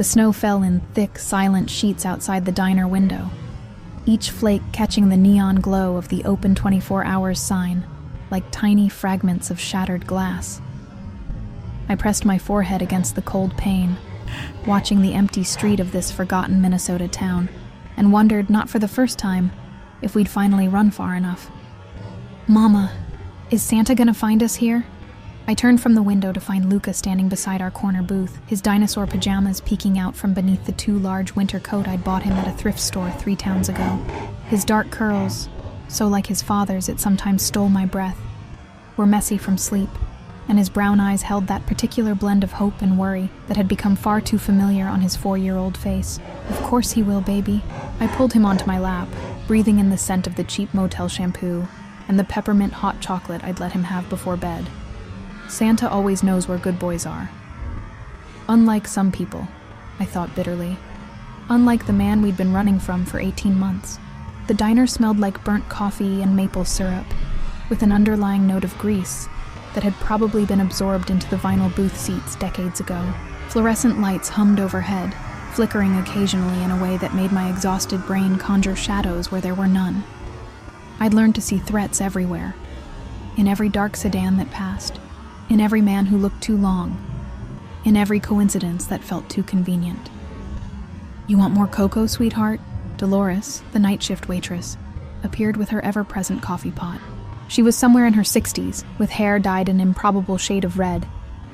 The snow fell in thick, silent sheets outside the diner window, each flake catching the neon glow of the open 24 hours sign like tiny fragments of shattered glass. I pressed my forehead against the cold pane, watching the empty street of this forgotten Minnesota town, and wondered, not for the first time, if we'd finally run far enough. "Mama, is Santa gonna find us here?" I turned from the window to find Luca standing beside our corner booth, his dinosaur pajamas peeking out from beneath the 2 large winter coat I'd bought him at a thrift store 3 towns ago. His dark curls, so like his father's it sometimes stole my breath, were messy from sleep, and his brown eyes held that particular blend of hope and worry that had become far too familiar on his 4-year-old face. "Of course he will, baby." I pulled him onto my lap, breathing in the scent of the cheap motel shampoo and the peppermint hot chocolate I'd let him have before bed. Santa always knows where good boys are. Unlike some people, I thought bitterly. Unlike the man we'd been running from for 18 months. The diner smelled like burnt coffee and maple syrup, with an underlying note of grease that had probably been absorbed into the vinyl booth seats decades ago. Fluorescent lights hummed overhead, flickering occasionally in a way that made my exhausted brain conjure shadows where there were none. I'd learned to see threats everywhere, in every dark sedan that passed, in every man who looked too long, in every coincidence that felt too convenient. "You want more cocoa, sweetheart?" Dolores, the night shift waitress, appeared with her ever-present coffee pot. She was somewhere in her 60s, with hair dyed an improbable shade of red,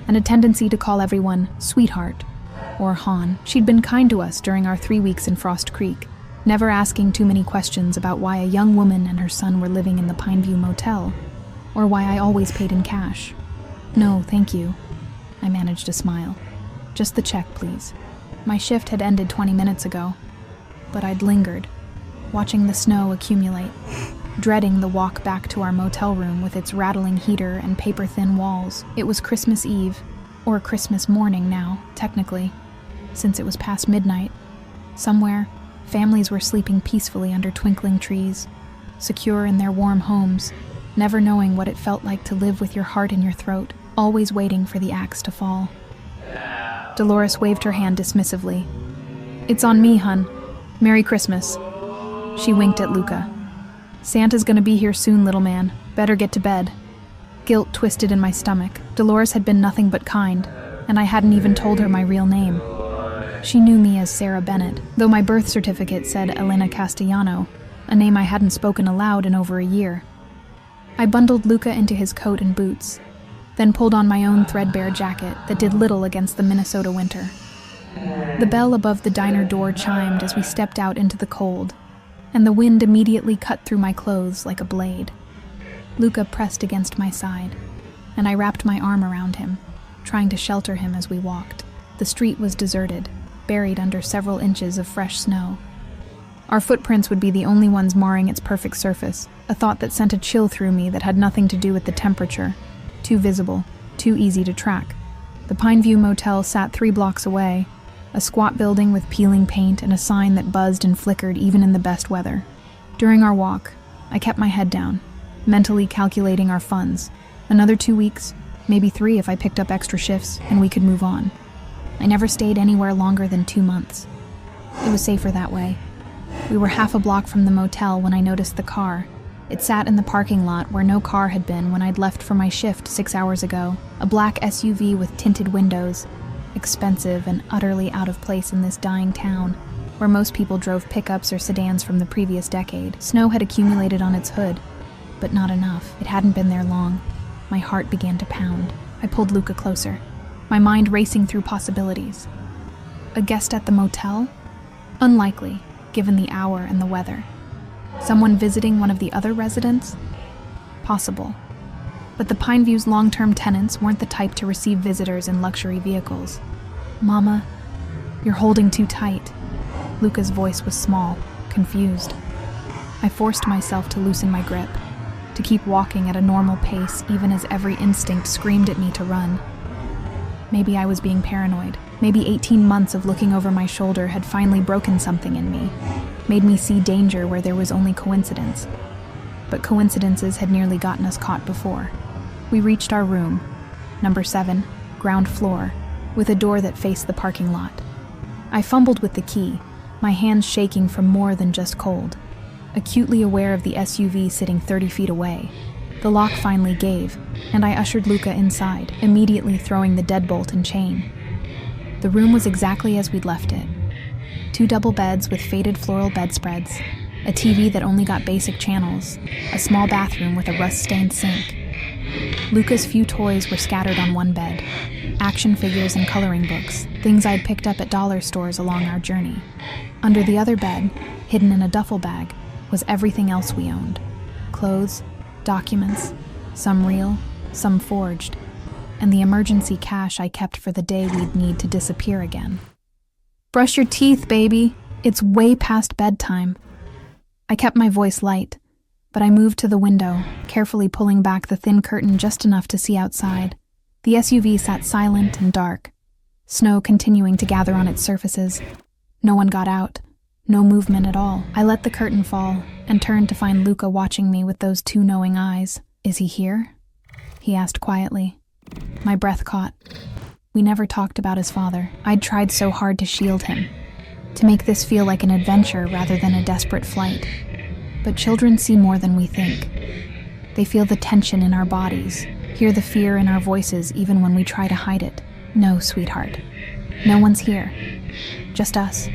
and a tendency to call everyone sweetheart or Han. She'd been kind to us during our 3 weeks in Frost Creek, never asking too many questions about why a young woman and her son were living in the Pineview Motel, or why I always paid in cash. "No, thank you." I managed to smile. "Just the check, please." My shift had ended 20 minutes ago, but I'd lingered, watching the snow accumulate, dreading the walk back to our motel room with its rattling heater and paper-thin walls. It was Christmas Eve, or Christmas morning now, technically, since it was past midnight. Somewhere, families were sleeping peacefully under twinkling trees, secure in their warm homes, never knowing what it felt like to live with your heart in your throat, always waiting for the axe to fall. Dolores waved her hand dismissively. "It's on me, hun. Merry Christmas." She winked at Luca. "Santa's gonna be here soon, little man. Better get to bed." Guilt twisted in my stomach. Dolores had been nothing but kind, and I hadn't even told her my real name. She knew me as Sarah Bennett, though my birth certificate said Elena Castellano, a name I hadn't spoken aloud in over a year. I bundled Luca into his coat and boots, then pulled on my own threadbare jacket that did little against the Minnesota winter. The bell above the diner door chimed as we stepped out into the cold, and the wind immediately cut through my clothes like a blade. Luca pressed against my side, and I wrapped my arm around him, trying to shelter him as we walked. The street was deserted, buried under several inches of fresh snow. Our footprints would be the only ones marring its perfect surface, a thought that sent a chill through me that had nothing to do with the temperature. Too visible, too easy to track. The Pineview Motel sat 3 blocks away, a squat building with peeling paint and a sign that buzzed and flickered even in the best weather. During our walk, I kept my head down, mentally calculating our funds. Another 2 weeks, maybe 3 if I picked up extra shifts, and we could move on. I never stayed anywhere longer than 2 months. It was safer that way. We were half a block from the motel when I noticed the car. It sat in the parking lot where no car had been when I'd left for my shift 6 hours ago. A black SUV with tinted windows, expensive and utterly out of place in this dying town, where most people drove pickups or sedans from the previous decade. Snow had accumulated on its hood, but not enough. It hadn't been there long. My heart began to pound. I pulled Luca closer, my mind racing through possibilities. A guest at the motel? Unlikely, given the hour and the weather. Someone visiting one of the other residents? Possible. But the Pineview's long-term tenants weren't the type to receive visitors in luxury vehicles. "Mama, you're holding too tight." Luca's voice was small, confused. I forced myself to loosen my grip, to keep walking at a normal pace even as every instinct screamed at me to run. Maybe I was being paranoid. Maybe 18 months of looking over my shoulder had finally broken something in me, made me see danger where there was only coincidence. But coincidences had nearly gotten us caught before. We reached our room, number 7, ground floor, with a door that faced the parking lot. I fumbled with the key, my hands shaking from more than just cold. Acutely aware of the SUV sitting 30 feet away, the lock finally gave, and I ushered Luca inside, immediately throwing the deadbolt and chain. The room was exactly as we'd left it. 2 double beds with faded floral bedspreads, a TV that only got basic channels, a small bathroom with a rust-stained sink. Luca's few toys were scattered on one bed, action figures and coloring books, things I'd picked up at dollar stores along our journey. Under the other bed, hidden in a duffel bag, was everything else we owned. Clothes, documents, some real, some forged, and the emergency cash I kept for the day we'd need to disappear again. Brush your teeth, baby. It's way past bedtime. I kept my voice light, but I moved to the window, carefully pulling back the thin curtain just enough to see outside. The SUV sat silent and dark, snow continuing to gather on its surfaces. No one got out, no movement at all. I let the curtain fall and turned to find Luca watching me with those 2 knowing eyes. "Is he here?" he asked quietly. My breath caught. We never talked about his father. I'd tried so hard to shield him, to make this feel like an adventure rather than a desperate flight. But children see more than we think. They feel the tension in our bodies, hear the fear in our voices even when we try to hide it. "No, sweetheart. No one's here. Just us."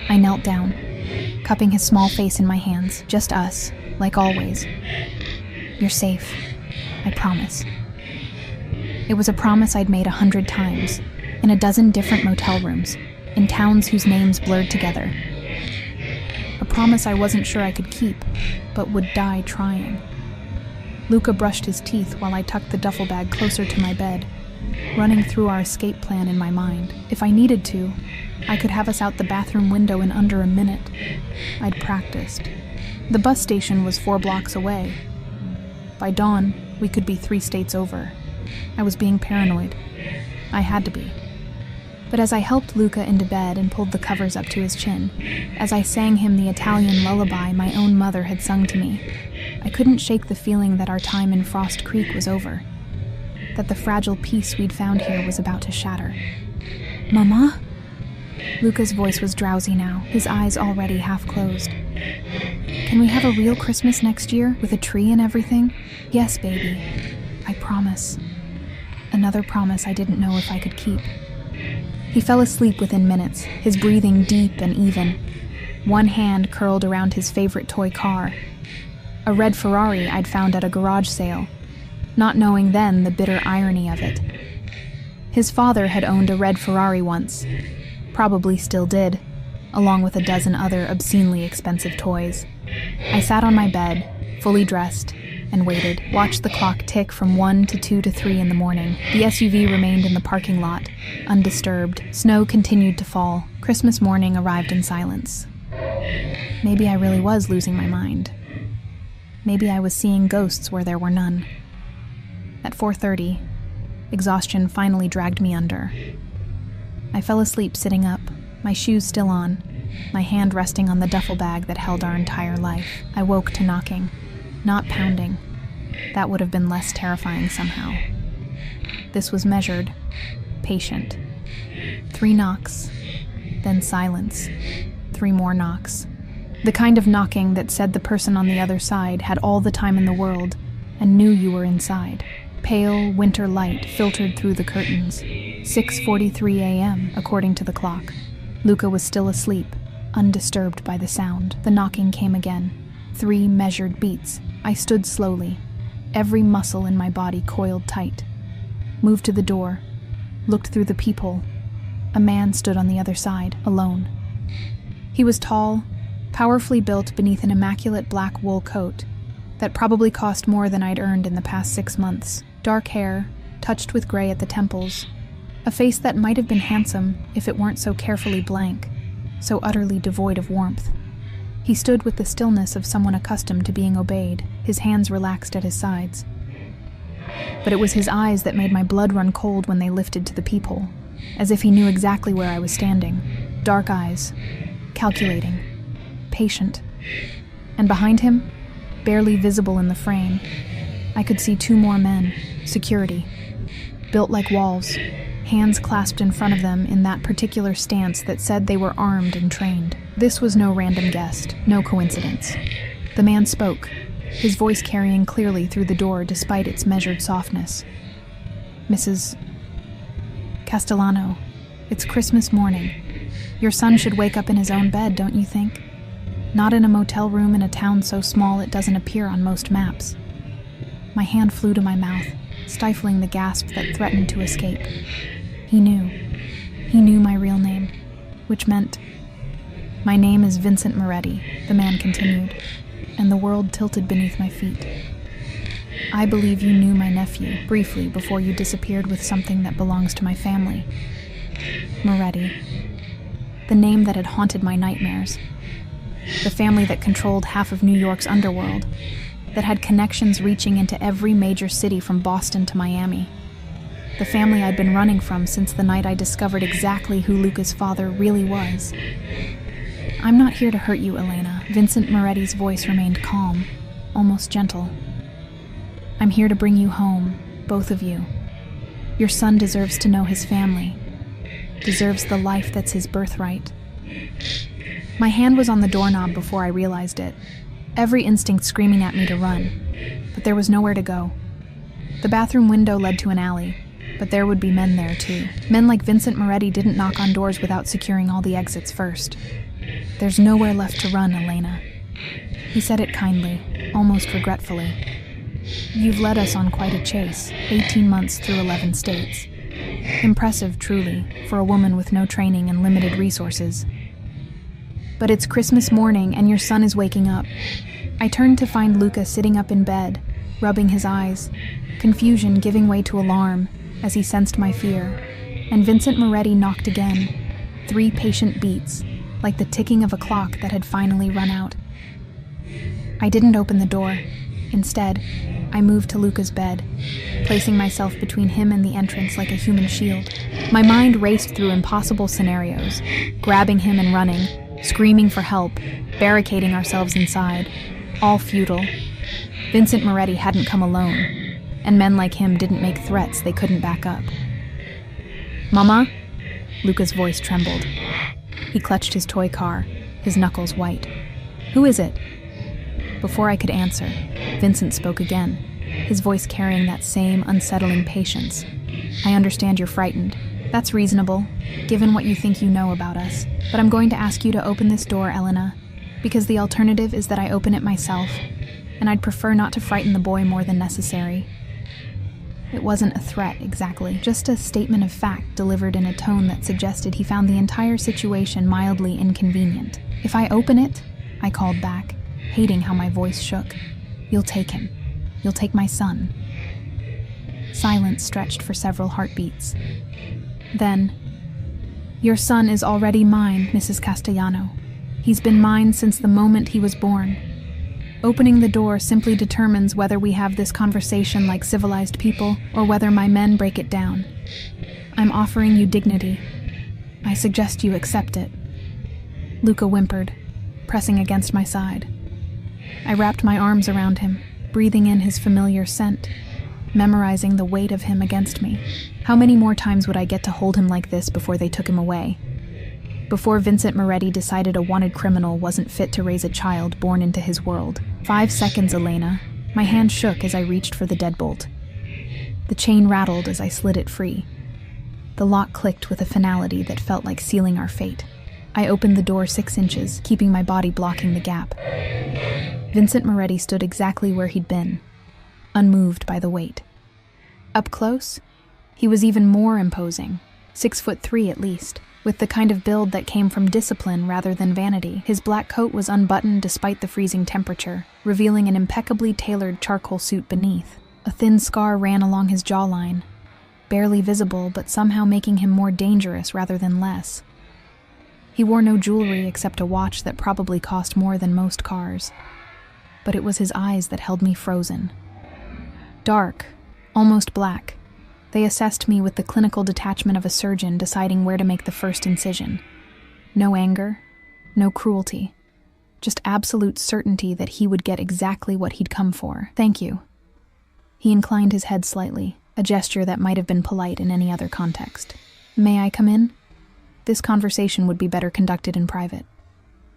I knelt down, cupping his small face in my hands. "Just us, like always. You're safe. I promise." It was a promise I'd made 100 times, in a dozen different motel rooms, in towns whose names blurred together. A promise I wasn't sure I could keep, but would die trying. Luca brushed his teeth while I tucked the duffel bag closer to my bed, running through our escape plan in my mind. If I needed to, I could have us out the bathroom window in under a minute. I'd practiced. The bus station was 4 blocks away. By dawn, we could be 3 states over. I was being paranoid. I had to be. But as I helped Luca into bed and pulled the covers up to his chin, as I sang him the Italian lullaby my own mother had sung to me, I couldn't shake the feeling that our time in Frost Creek was over, that the fragile peace we'd found here was about to shatter. "Mama?" Luca's voice was drowsy now, his eyes already half closed. "Can we have a real Christmas next year, with a tree and everything?" "Yes, baby. I promise." Another promise I didn't know if I could keep. He fell asleep within minutes, his breathing deep and even. One hand curled around his favorite toy car, a red Ferrari I'd found at a garage sale, not knowing then the bitter irony of it. His father had owned a red Ferrari once, probably still did, along with a dozen other obscenely expensive toys. I sat on my bed, fully dressed, and waited, watched the clock tick from 1 to 2 to 3 in the morning. The SUV remained in the parking lot, undisturbed. Snow continued to fall. Christmas morning arrived in silence. Maybe I really was losing my mind. Maybe I was seeing ghosts where there were none. At 4:30, exhaustion finally dragged me under. I fell asleep sitting up, my shoes still on, my hand resting on the duffel bag that held our entire life. I woke to knocking. Not pounding. That would have been less terrifying somehow. This was measured, patient. 3 knocks, then silence. 3 more knocks. The kind of knocking that said the person on the other side had all the time in the world and knew you were inside. Pale winter light filtered through the curtains. 6:43 a.m., according to the clock. Luca was still asleep, undisturbed by the sound. The knocking came again. 3 measured beats. I stood slowly, every muscle in my body coiled tight. Moved to the door, looked through the peephole. A man stood on the other side, alone. He was tall, powerfully built beneath an immaculate black wool coat that probably cost more than I'd earned in the past 6 months. Dark hair, touched with gray at the temples. A face that might have been handsome if it weren't so carefully blank, so utterly devoid of warmth. He stood with the stillness of someone accustomed to being obeyed, his hands relaxed at his sides. But it was his eyes that made my blood run cold when they lifted to the peephole, as if he knew exactly where I was standing. Dark eyes, calculating, patient. And behind him, barely visible in the frame, I could see 2 more men, security, built like walls, hands clasped in front of them in that particular stance that said they were armed and trained. This was no random guest, no coincidence. The man spoke, his voice carrying clearly through the door despite its measured softness. "Mrs. Castellano, it's Christmas morning. Your son should wake up in his own bed, don't you think? Not in a motel room in a town so small it doesn't appear on most maps." My hand flew to my mouth, stifling the gasp that threatened to escape. He knew. He knew my real name, which meant, "My name is Vincent Moretti," the man continued, and the world tilted beneath my feet. "I believe you knew my nephew, briefly, before you disappeared with something that belongs to my family. Moretti. The name that had haunted my nightmares. The family that controlled half of New York's underworld, that had connections reaching into every major city from Boston to Miami. The family I'd been running from since the night I discovered exactly who Luca's father really was. I'm not here to hurt you, Elena." Vincent Moretti's voice remained calm, almost gentle. "I'm here to bring you home, both of you. Your son deserves to know his family, deserves the life that's his birthright." My hand was on the doorknob before I realized it, every instinct screaming at me to run, but there was nowhere to go. The bathroom window led to an alley, but there would be men there too. Men like Vincent Moretti didn't knock on doors without securing all the exits first. "There's nowhere left to run, Elena." He said it kindly, almost regretfully. "You've led us on quite a chase, 18 months through 11 states. Impressive, truly, for a woman with no training and limited resources. But it's Christmas morning and your son is waking up." I turned to find Luca sitting up in bed, rubbing his eyes, confusion giving way to alarm as he sensed my fear, and Vincent Moretti knocked again, 3 patient beats, like the ticking of a clock that had finally run out. I didn't open the door. Instead, I moved to Luca's bed, placing myself between him and the entrance like a human shield. My mind raced through impossible scenarios, grabbing him and running, screaming for help, barricading ourselves inside, all futile. Vincent Moretti hadn't come alone, and men like him didn't make threats they couldn't back up. "Mama?" Luca's voice trembled. He clutched his toy car, his knuckles white. "Who is it?" Before I could answer, Vincent spoke again, his voice carrying that same unsettling patience. "I understand you're frightened. That's reasonable, given what you think you know about us. But I'm going to ask you to open this door, Elena, because the alternative is that I open it myself, and I'd prefer not to frighten the boy more than necessary." It wasn't a threat, exactly, just a statement of fact delivered in a tone that suggested he found the entire situation mildly inconvenient. "If I open it," I called back, hating how my voice shook, "you'll take him. You'll take my son." Silence stretched for several heartbeats. Then, "Your son is already mine, Mrs. Castellano. He's been mine since the moment he was born. Opening the door simply determines whether we have this conversation like civilized people or whether my men break it down. I'm offering you dignity. I suggest you accept it." Luca whimpered, pressing against my side. I wrapped my arms around him, breathing in his familiar scent, memorizing the weight of him against me. How many more times would I get to hold him like this before they took him away? Before Vincent Moretti decided a wanted criminal wasn't fit to raise a child born into his world. 5 seconds, Elena. My hand shook as I reached for the deadbolt. The chain rattled as I slid it free. The lock clicked with a finality that felt like sealing our fate. I opened the door 6 inches, keeping my body blocking the gap. Vincent Moretti stood exactly where he'd been, unmoved by the weight. Up close, he was even more imposing, 6'3" at least, with the kind of build that came from discipline rather than vanity. His black coat was unbuttoned despite the freezing temperature, revealing an impeccably tailored charcoal suit beneath. A thin scar ran along his jawline, barely visible but somehow making him more dangerous rather than less. He wore no jewelry except a watch that probably cost more than most cars. But it was his eyes that held me frozen. Dark, almost black, they assessed me with the clinical detachment of a surgeon deciding where to make the first incision. No anger, no cruelty, just absolute certainty that he would get exactly what he'd come for. "Thank you." He inclined his head slightly, a gesture that might have been polite in any other context. "May I come in?" This conversation would be better conducted in private.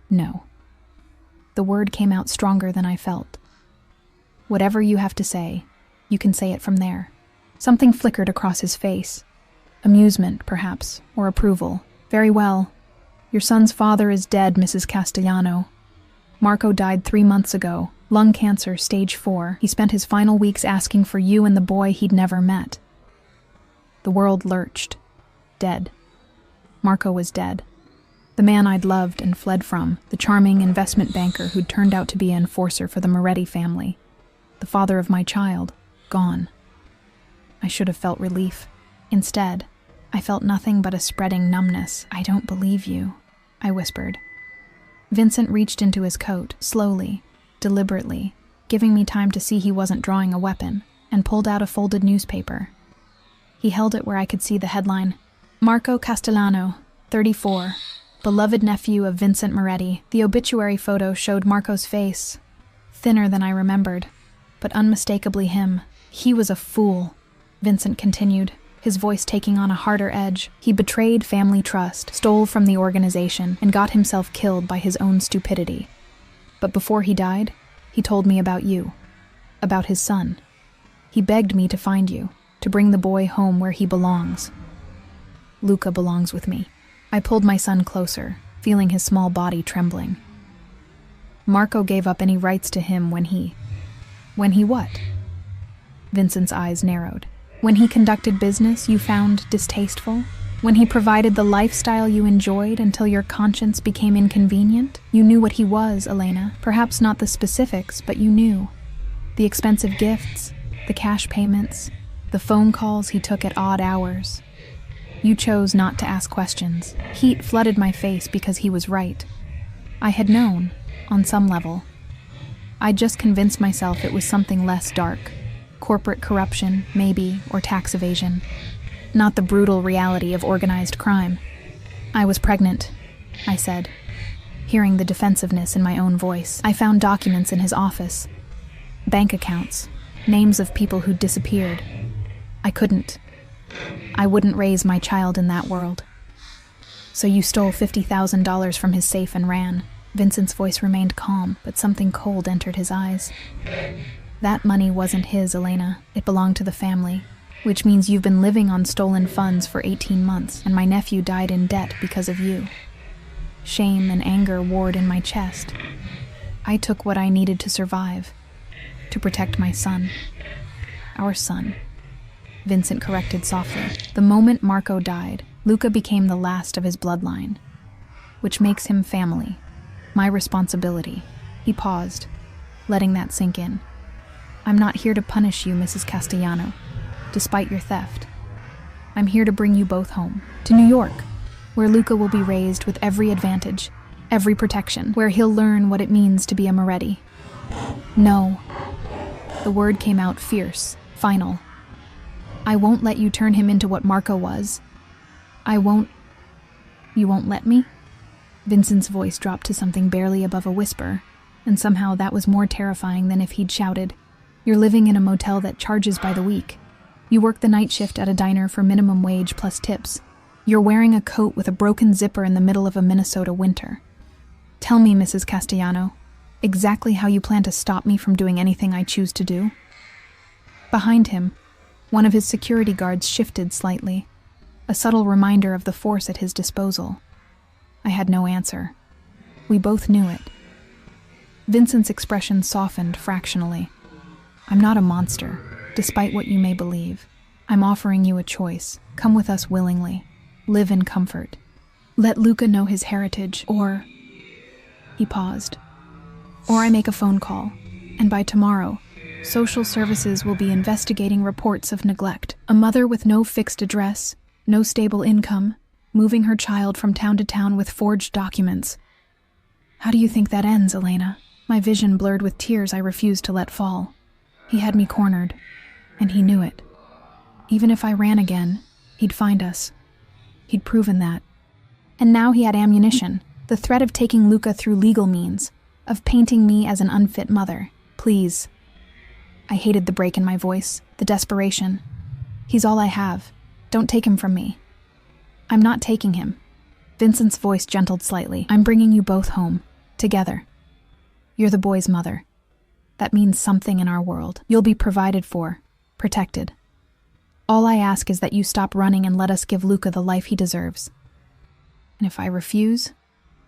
"No." The word came out stronger than I felt. "Whatever you have to say, you can say it from there." Something flickered across his face. Amusement, perhaps, or approval. "Very well. Your son's father is dead, Mrs. Castellano. Marco died 3 months ago. Lung cancer, stage 4. He spent his final weeks asking for you and the boy he'd never met." The world lurched. Dead. Marco was dead. The man I'd loved and fled from, the charming investment banker who'd turned out to be an enforcer for the Moretti family, the father of my child, gone. I should have felt relief. Instead, I felt nothing but a spreading numbness. "I don't believe you," I whispered. Vincent reached into his coat, slowly, deliberately, giving me time to see he wasn't drawing a weapon, and pulled out a folded newspaper. He held it where I could see the headline, "Marco Castellano, 34, beloved nephew of Vincent Moretti." The obituary photo showed Marco's face, thinner than I remembered, but unmistakably him. "He was a fool," Vincent continued, his voice taking on a harder edge. "He betrayed family trust, stole from the organization, and got himself killed by his own stupidity. But before he died, he told me about you, about his son. He begged me to find you, to bring the boy home where he belongs. Luca belongs with me." I pulled my son closer, feeling his small body trembling. "Marco gave up any rights to him when he what?" Vincent's eyes narrowed. "When he conducted business you found distasteful? When he provided the lifestyle you enjoyed until your conscience became inconvenient? You knew what he was, Elena. Perhaps not the specifics, but you knew. The expensive gifts, the cash payments, the phone calls he took at odd hours. You chose not to ask questions. Heat flooded my face because he was right. I had known, on some level. I'd just convinced myself it was something less dark. Corporate corruption, maybe, or tax evasion. Not the brutal reality of organized crime. "I was pregnant," I said, hearing the defensiveness in my own voice. "I found documents in his office. Bank accounts, names of people who'd disappeared. I couldn't. I wouldn't raise my child in that world." "So you stole $50,000 from his safe and ran." Vincent's voice remained calm, but something cold entered his eyes. "That money wasn't his, Elena. It belonged to the family. Which means you've been living on stolen funds for 18 months, and my nephew died in debt because of you." Shame and anger warred in my chest. I took what I needed to survive, to protect my son. "Our son," Vincent corrected softly. "The moment Marco died, Luca became the last of his bloodline, which makes him family. My responsibility." He paused, letting that sink in. "I'm not here to punish you, Mrs. Castellano, despite your theft. I'm here to bring you both home, to New York, where Luca will be raised with every advantage, every protection, where he'll learn what it means to be a Moretti." "No." The word came out fierce, final. "I won't let you turn him into what Marco was. I won't... You won't let me?" Vincent's voice dropped to something barely above a whisper, and somehow that was more terrifying than if he'd shouted, "You're living in a motel that charges by the week. You work the night shift at a diner for minimum wage plus tips. You're wearing a coat with a broken zipper in the middle of a Minnesota winter. Tell me, Mrs. Castellano, exactly how you plan to stop me from doing anything I choose to do?" Behind him, one of his security guards shifted slightly, a subtle reminder of the force at his disposal. I had no answer. We both knew it. Vincent's expression softened fractionally. "I'm not a monster, despite what you may believe. I'm offering you a choice. Come with us willingly. Live in comfort. Let Luca know his heritage, or..." He paused. "Or I make a phone call, and by tomorrow, social services will be investigating reports of neglect. A mother with no fixed address, no stable income, moving her child from town to town with forged documents. How do you think that ends, Elena?" My vision blurred with tears I refused to let fall. He had me cornered, and he knew it. Even if I ran again, he'd find us. He'd proven that. And now he had ammunition, the threat of taking Luca through legal means, of painting me as an unfit mother. "Please." I hated the break in my voice, the desperation. He's all I have. Don't take him from me." "I'm not taking him." Vincent's voice gentled slightly. "I'm bringing you both home, together. You're the boy's mother. That means something in our world. You'll be provided for, protected. All I ask is that you stop running and let us give Luca the life he deserves." "And if I refuse?"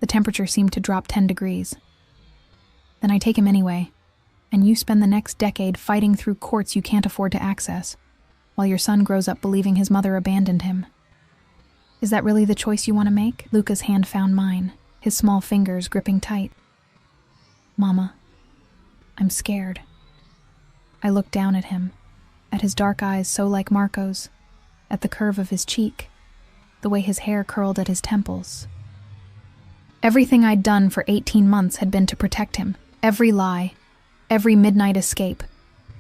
The temperature seemed to drop 10 degrees. "Then I take him anyway, and you spend the next decade fighting through courts you can't afford to access, while your son grows up believing his mother abandoned him. Is that really the choice you want to make?" Luca's hand found mine, his small fingers gripping tight. "Mama, I'm scared." I looked down at him, at his dark eyes so like Marco's, at the curve of his cheek, the way his hair curled at his temples. Everything I'd done for 18 months had been to protect him. Every lie, every midnight escape,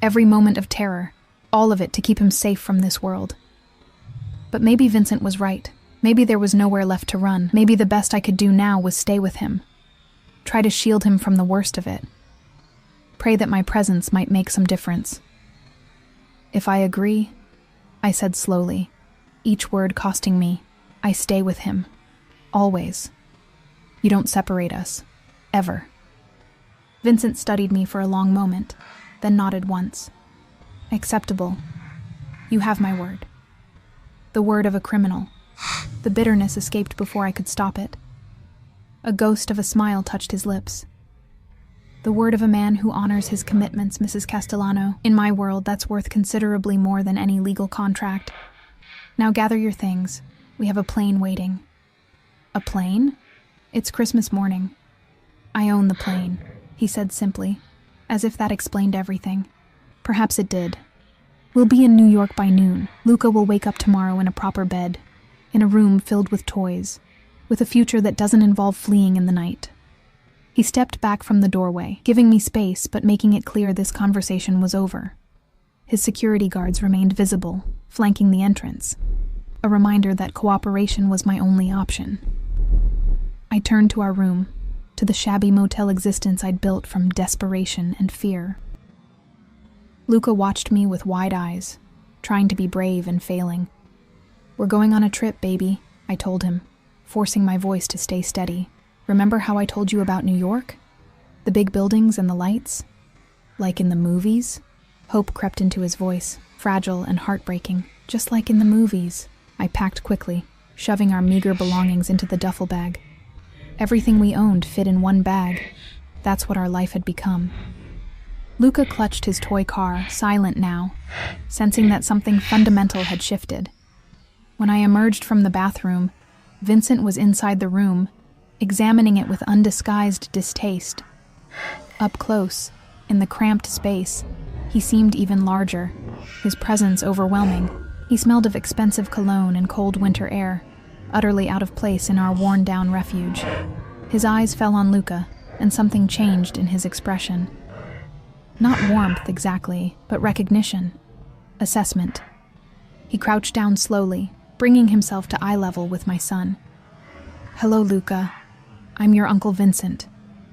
every moment of terror, all of it to keep him safe from this world. But maybe Vincent was right. Maybe there was nowhere left to run. Maybe the best I could do now was stay with him. Try to shield him from the worst of it. Pray that my presence might make some difference. "If I agree," I said slowly, each word costing me, "I stay with him. Always. You don't separate us. Ever." Vincent studied me for a long moment, then nodded once. "Acceptable. You have my word." The word of a criminal. The bitterness escaped before I could stop it. A ghost of a smile touched his lips. "The word of a man who honors his commitments, Mrs. Castellano. In my world, that's worth considerably more than any legal contract. Now gather your things. We have a plane waiting." "A plane?" "It's Christmas morning." "I own the plane," he said simply, as if that explained everything. Perhaps it did. "We'll be in New York by noon. Luca will wake up tomorrow in a proper bed, in a room filled with toys, with a future that doesn't involve fleeing in the night." He stepped back from the doorway, giving me space but making it clear this conversation was over. His security guards remained visible, flanking the entrance, a reminder that cooperation was my only option. I turned to our room, to the shabby motel existence I'd built from desperation and fear. Luca watched me with wide eyes, trying to be brave and failing. "We're going on a trip, baby," I told him, forcing my voice to stay steady. "Remember how I told you about New York? The big buildings and the lights? Like in the movies?" Hope crept into his voice, fragile and heartbreaking, just like in the movies. I packed quickly, shoving our meager belongings into the duffel bag. Everything we owned fit in one bag. That's what our life had become. Luca clutched his toy car, silent now, sensing that something fundamental had shifted. When I emerged from the bathroom, Vincent was inside the room, examining it with undisguised distaste. Up close, in the cramped space, he seemed even larger, his presence overwhelming. He smelled of expensive cologne and cold winter air, utterly out of place in our worn-down refuge. His eyes fell on Luca, and something changed in his expression. Not warmth exactly, but recognition. Assessment. He crouched down slowly, bringing himself to eye level with my son. "Hello, Luca. I'm your Uncle Vincent."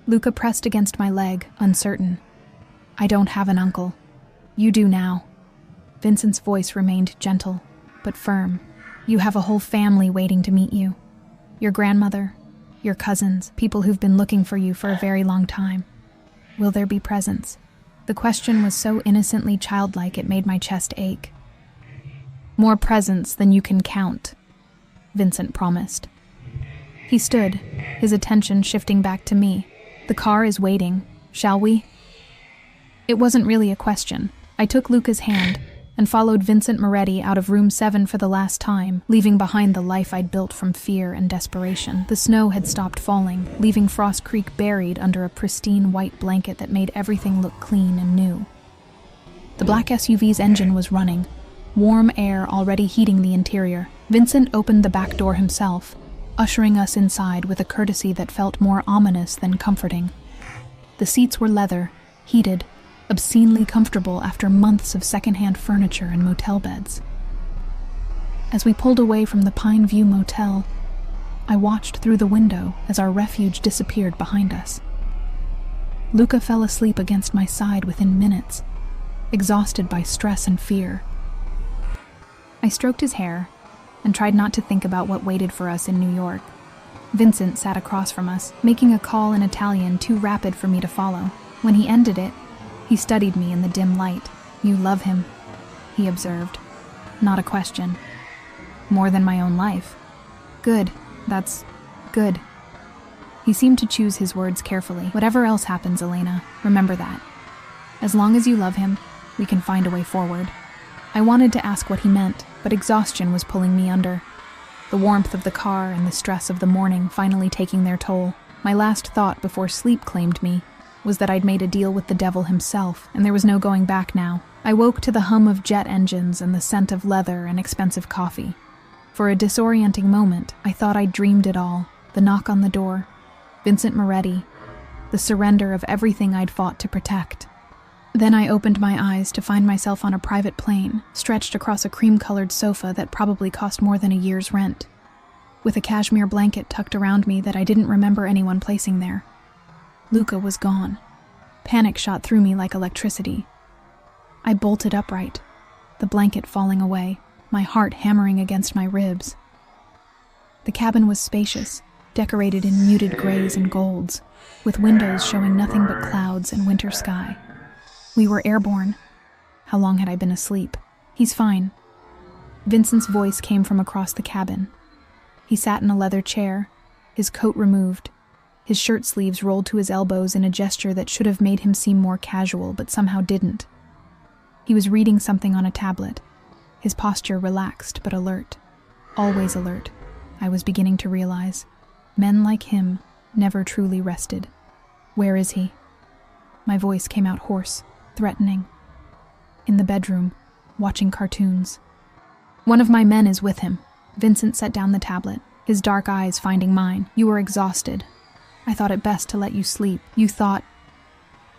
Luca pressed against my leg, uncertain. "I don't have an uncle. You do now." Vincent's voice remained gentle, but firm. "You have a whole family waiting to meet you. Your grandmother, your cousins, people who've been looking for you for a very long time. Will there be presents?" The question was so innocently childlike it made my chest ache. "More presents than you can count," Vincent promised. He stood, his attention shifting back to me. "The car is waiting. Shall we?" It wasn't really a question. I took Luca's hand and followed Vincent Moretti out of room 7 for the last time, leaving behind the life I'd built from fear and desperation. The snow had stopped falling, leaving Frost Creek buried under a pristine white blanket that made everything look clean and new. The black SUV's engine was running, warm air already heating the interior. Vincent opened the back door himself, ushering us inside with a courtesy that felt more ominous than comforting. The seats were leather, heated, obscenely comfortable after months of secondhand furniture and motel beds. As we pulled away from the Pine View Motel, I watched through the window as our refuge disappeared behind us. Luca fell asleep against my side within minutes, exhausted by stress and fear. I stroked his hair and tried not to think about what waited for us in New York. Vincent sat across from us, making a call in Italian too rapid for me to follow. When he ended it, he studied me in the dim light. "You love him," he observed. Not a question. "More than my own life." "Good. That's good." He seemed to choose his words carefully. "Whatever else happens, Elena, remember that. As long as you love him, we can find a way forward." I wanted to ask what he meant, but exhaustion was pulling me under. The warmth of the car and the stress of the morning finally taking their toll. My last thought before sleep claimed me was that I'd made a deal with the devil himself, and there was no going back now. I woke to the hum of jet engines and the scent of leather and expensive coffee. For a disorienting moment, I thought I'd dreamed it all. The knock on the door, Vincent Moretti, the surrender of everything I'd fought to protect. Then I opened my eyes to find myself on a private plane, stretched across a cream-colored sofa that probably cost more than a year's rent, with a cashmere blanket tucked around me that I didn't remember anyone placing there. Luca was gone. Panic shot through me like electricity. I bolted upright, the blanket falling away, my heart hammering against my ribs. The cabin was spacious, decorated in muted grays and golds, with windows showing nothing but clouds and winter sky. We were airborne. How long had I been asleep? "He's fine." Vincent's voice came from across the cabin. He sat in a leather chair, his coat removed, his shirt sleeves rolled to his elbows in a gesture that should have made him seem more casual, but somehow didn't. He was reading something on a tablet, his posture relaxed but alert. Always alert, I was beginning to realize. Men like him never truly rested. "Where is he?" My voice came out hoarse, threatening. "In the bedroom, watching cartoons." "One of my men is with him." Vincent set down the tablet, his dark eyes finding mine. "You were exhausted. I thought it best to let you sleep. You thought..."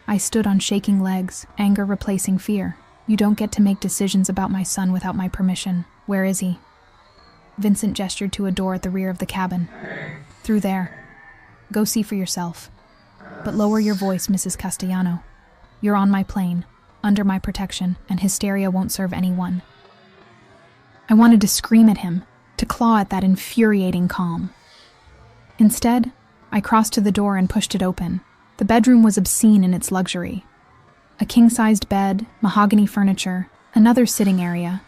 I stood on shaking legs, anger replacing fear. "You don't get to make decisions about my son without my permission. Where is he?" Vincent gestured to a door at the rear of the cabin. "Through there. Go see for yourself. But lower your voice, Mrs. Castellano. You're on my plane, under my protection, and hysteria won't serve anyone." I wanted to scream at him, to claw at that infuriating calm. Instead, I crossed to the door and pushed it open. The bedroom was obscene in its luxury. A king-sized bed, mahogany furniture, another sitting area.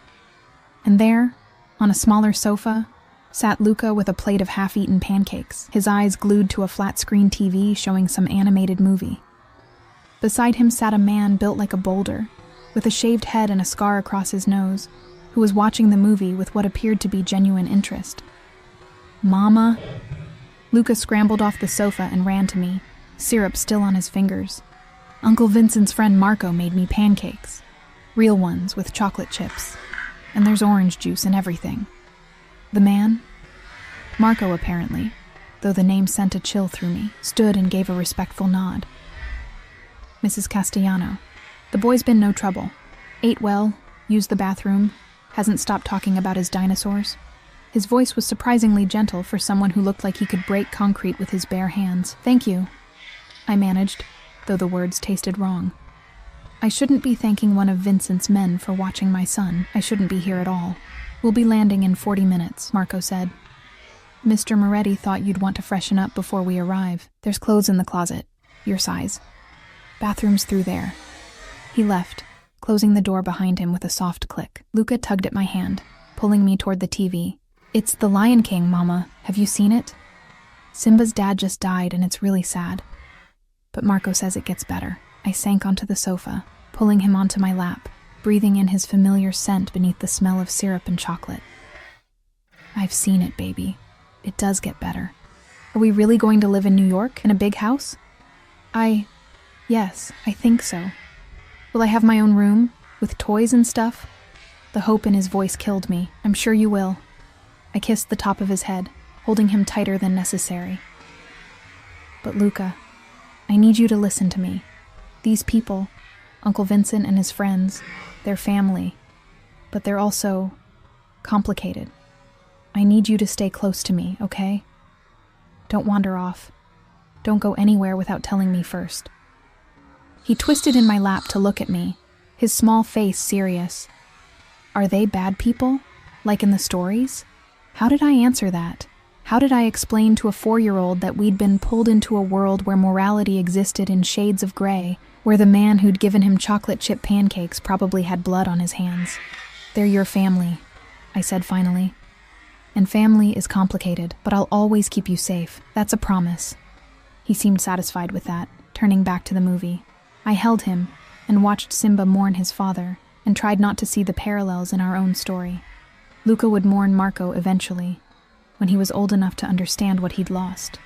And there, on a smaller sofa, sat Luca with a plate of half-eaten pancakes, his eyes glued to a flat-screen TV showing some animated movie. Beside him sat a man built like a boulder, with a shaved head and a scar across his nose, who was watching the movie with what appeared to be genuine interest. "Mama?" Luca scrambled off the sofa and ran to me, syrup still on his fingers. "Uncle Vincent's friend Marco made me pancakes. Real ones with chocolate chips. And there's orange juice and everything." The man, Marco apparently, though the name sent a chill through me, stood and gave a respectful nod. "Mrs. Castellano, the boy's been no trouble. Ate well, used the bathroom, hasn't stopped talking about his dinosaurs." His voice was surprisingly gentle for someone who looked like he could break concrete with his bare hands. "Thank you," I managed, though the words tasted wrong. "I shouldn't be thanking one of Vincent's men for watching my son. I shouldn't be here at all. We'll be landing in 40 minutes, Marco said. "Mr. Moretti thought you'd want to freshen up before we arrive. There's clothes in the closet, your size. Bathroom's through there." He left, closing the door behind him with a soft click. Luca tugged at my hand, pulling me toward the TV. "It's The Lion King, Mama. Have you seen it? Simba's dad just died and it's really sad. But Marco says it gets better." I sank onto the sofa, pulling him onto my lap, breathing in his familiar scent beneath the smell of syrup and chocolate. "I've seen it, baby. It does get better. Are we really going to live in New York, in a big house?" Yes, I think so. Will I have my own room, with toys and stuff?" The hope in his voice killed me. "I'm sure you will." I kissed the top of his head, holding him tighter than necessary. "But Luca, I need you to listen to me. These people, Uncle Vincent and his friends, they're family, but they're also complicated. I need you to stay close to me, okay? Don't wander off. Don't go anywhere without telling me first." He twisted in my lap to look at me, his small face serious. "Are they bad people?" Like in the stories? How did I answer that? How did I explain to a 4-year-old that we'd been pulled into a world where morality existed in shades of gray, where the man who'd given him chocolate chip pancakes probably had blood on his hands? They're your family, I said finally. And family is complicated, but I'll always keep you safe. That's a promise. He seemed satisfied with that, turning back to the movie. I held him and watched Simba mourn his father and tried not to see the parallels in our own story. Luca would mourn Marco eventually, when he was old enough to understand what he'd lost.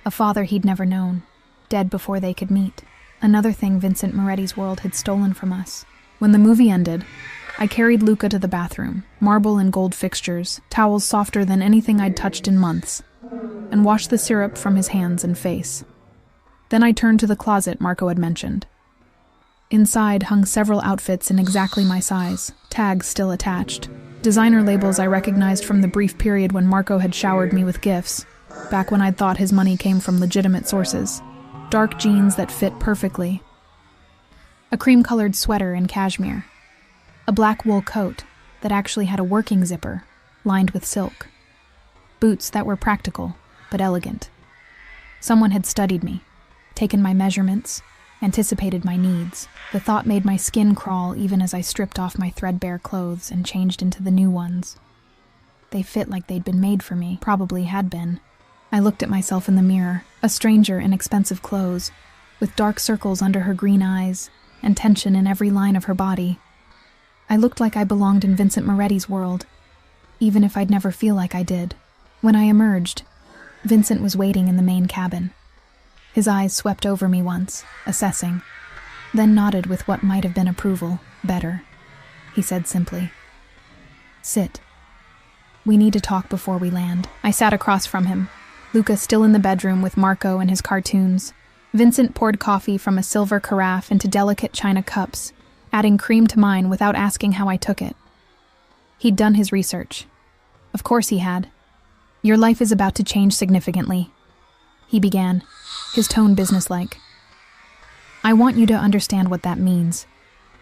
A father he'd never known, dead before they could meet. Another thing Vincent Moretti's world had stolen from us. When the movie ended, I carried Luca to the bathroom, marble and gold fixtures, towels softer than anything I'd touched in months, and washed the syrup from his hands and face. Then I turned to the closet Marco had mentioned. Inside hung several outfits in exactly my size, tags still attached. Designer labels I recognized from the brief period when Marco had showered me with gifts, back when I'd thought his money came from legitimate sources. Dark jeans that fit perfectly. A cream-colored sweater in cashmere. A black wool coat that actually had a working zipper, lined with silk. Boots that were practical, but elegant. Someone had studied me, taken my measurements, anticipated my needs. The thought made my skin crawl even as I stripped off my threadbare clothes and changed into the new ones. They fit like they'd been made for me, probably had been. I looked at myself in the mirror, a stranger in expensive clothes, with dark circles under her green eyes and tension in every line of her body. I looked like I belonged in Vincent Moretti's world, even if I'd never feel like I did. When I emerged, Vincent was waiting in the main cabin. His eyes swept over me once, assessing, then nodded with what might have been approval. Better, he said simply. Sit. We need to talk before we land. I sat across from him, Luca still in the bedroom with Marco and his cartoons. Vincent poured coffee from a silver carafe into delicate china cups, adding cream to mine without asking how I took it. He'd done his research. Of course he had. Your life is about to change significantly, he began, his tone businesslike. I want you to understand what that means.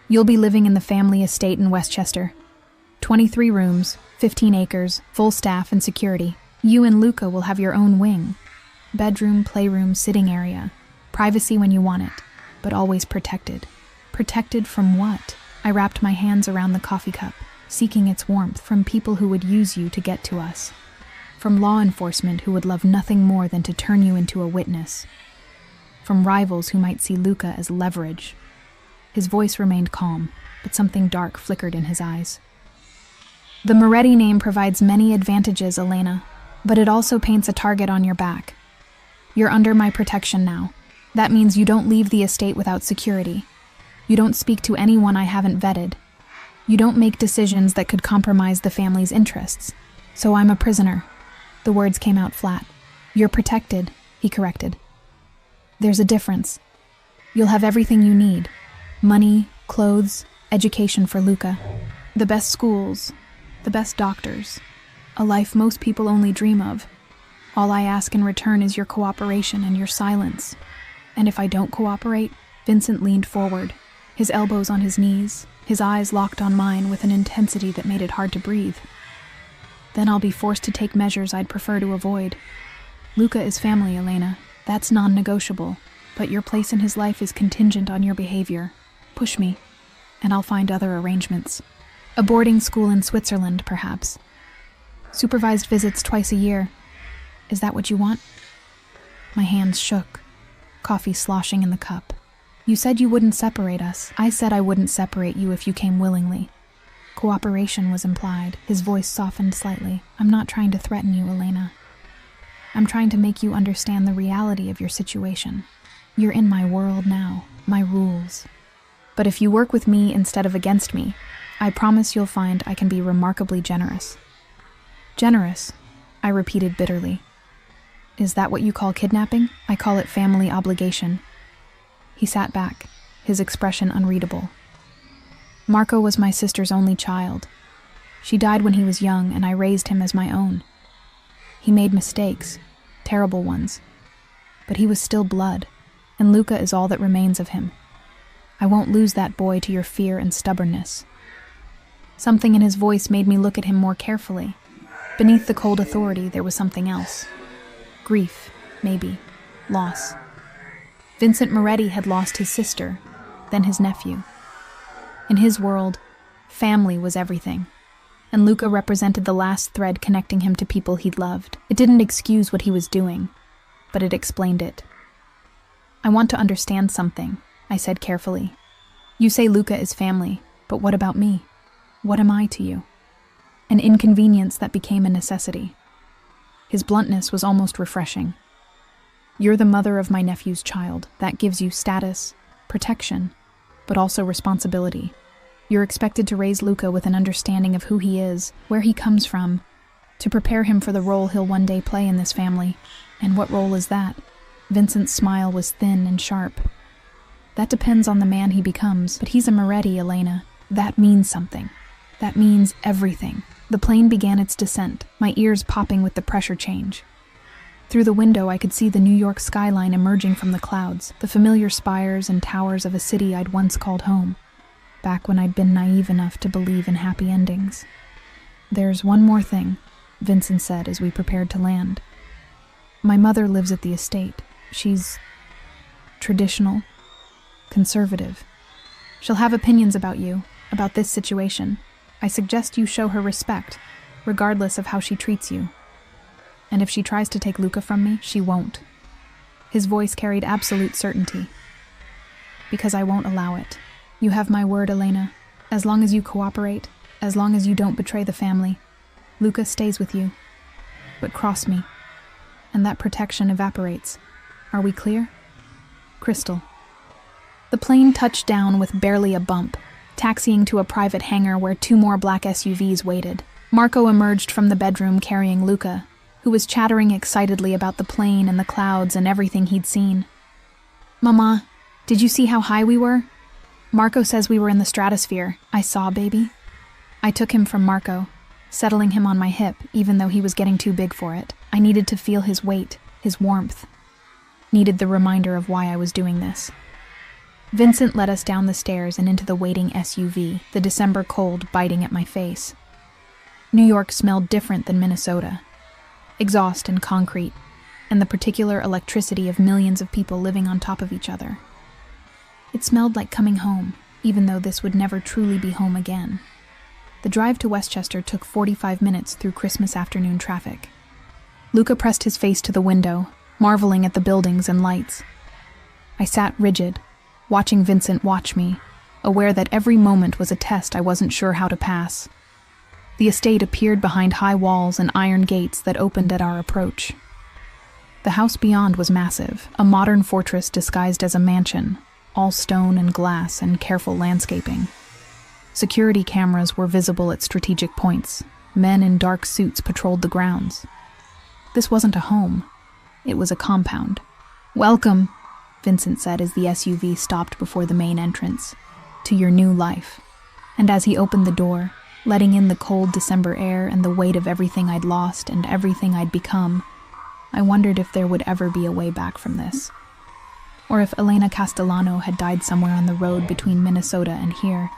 You'll be living in the family estate in Westchester. 23 rooms, 15 acres, full staff and security. You and Luca will have your own wing. Bedroom, playroom, sitting area. Privacy when you want it, but always protected. Protected from what? I wrapped my hands around the coffee cup, seeking its warmth from people who would use you to get to us. From law enforcement who would love nothing more than to turn you into a witness. From rivals who might see Luca as leverage. His voice remained calm, but something dark flickered in his eyes. The Moretti name provides many advantages, Elena, but it also paints a target on your back. You're under my protection now. That means you don't leave the estate without security. You don't speak to anyone I haven't vetted. You don't make decisions that could compromise the family's interests. So I'm a prisoner. The words came out flat. You're protected, he corrected. There's a difference. You'll have everything you need. Money, clothes, education for Luca. The best schools, the best doctors. A life most people only dream of. All I ask in return is your cooperation and your silence. And if I don't cooperate, Vincent leaned forward, his elbows on his knees, his eyes locked on mine with an intensity that made it hard to breathe. Then I'll be forced to take measures I'd prefer to avoid. Luca is family, Elena. That's non-negotiable, but your place in his life is contingent on your behavior. Push me, and I'll find other arrangements. A boarding school in Switzerland, perhaps. Supervised visits twice a year. Is that what you want? My hands shook, coffee sloshing in the cup. You said you wouldn't separate us. I said I wouldn't separate you if you came willingly. Cooperation was implied. His voice softened slightly. I'm not trying to threaten you, Elena. I'm trying to make you understand the reality of your situation. You're in my world now, my rules. But if you work with me instead of against me, I promise you'll find I can be remarkably generous. Generous, I repeated bitterly. Is that what you call kidnapping? I call it family obligation. He sat back, his expression unreadable. Marco was my sister's only child. She died when he was young, and I raised him as my own. He made mistakes, terrible ones. But he was still blood, and Luca is all that remains of him. I won't lose that boy to your fear and stubbornness. Something in his voice made me look at him more carefully. Beneath the cold authority, there was something else. Grief, maybe. Loss. Vincent Moretti had lost his sister, then his nephew. In his world, family was everything, and Luca represented the last thread connecting him to people he'd loved. It didn't excuse what he was doing, but it explained it. "I want to understand something," I said carefully. "You say Luca is family, but what about me? What am I to you?" An inconvenience that became a necessity. His bluntness was almost refreshing. "You're the mother of my nephew's child. That gives you status, protection, but also responsibility. You're expected to raise Luca with an understanding of who he is, where he comes from, to prepare him for the role he'll one day play in this family. And what role is that?" Vincent's smile was thin and sharp. "That depends on the man he becomes, but he's a Moretti, Elena. That means something. That means everything." The plane began its descent, my ears popping with the pressure change. Through the window, I could see the New York skyline emerging from the clouds, the familiar spires and towers of a city I'd once called home, back when I'd been naive enough to believe in happy endings. "There's one more thing," Vincent said as we prepared to land. "My mother lives at the estate. She's traditional, conservative. She'll have opinions about you, about this situation. I suggest you show her respect, regardless of how she treats you. And if she tries to take Luca from me, she won't." His voice carried absolute certainty. "Because I won't allow it. You have my word, Elena. As long as you cooperate, as long as you don't betray the family, Luca stays with you. But cross me, and that protection evaporates. Are we clear?" "Crystal." The plane touched down with barely a bump, taxiing to a private hangar where 2 more black SUVs waited. Marco emerged from the bedroom carrying Luca, who was chattering excitedly about the plane and the clouds and everything he'd seen. "Mama, did you see how high we were? Marco says we were in the stratosphere. I saw, baby." I took him from Marco, settling him on my hip, even though he was getting too big for it. I needed to feel his weight, his warmth. Needed the reminder of why I was doing this. Vincent led us down the stairs and into the waiting SUV, the December cold biting at my face. New York smelled different than Minnesota. Exhaust and concrete, and the particular electricity of millions of people living on top of each other. It smelled like coming home, even though this would never truly be home again. The drive to Westchester took 45 minutes through Christmas afternoon traffic. Luca pressed his face to the window, marveling at the buildings and lights. I sat rigid, watching Vincent watch me, aware that every moment was a test I wasn't sure how to pass. The estate appeared behind high walls and iron gates that opened at our approach. The house beyond was massive, a modern fortress disguised as a mansion, all stone and glass and careful landscaping. Security cameras were visible at strategic points. Men in dark suits patrolled the grounds. This wasn't a home. It was a compound. "Welcome," Vincent said as the SUV stopped before the main entrance, "to your new life." And as he opened the door, letting in the cold December air and the weight of everything I'd lost and everything I'd become, I wondered if there would ever be a way back from this. Or if Elena Castellano had died somewhere on the road between Minnesota and here,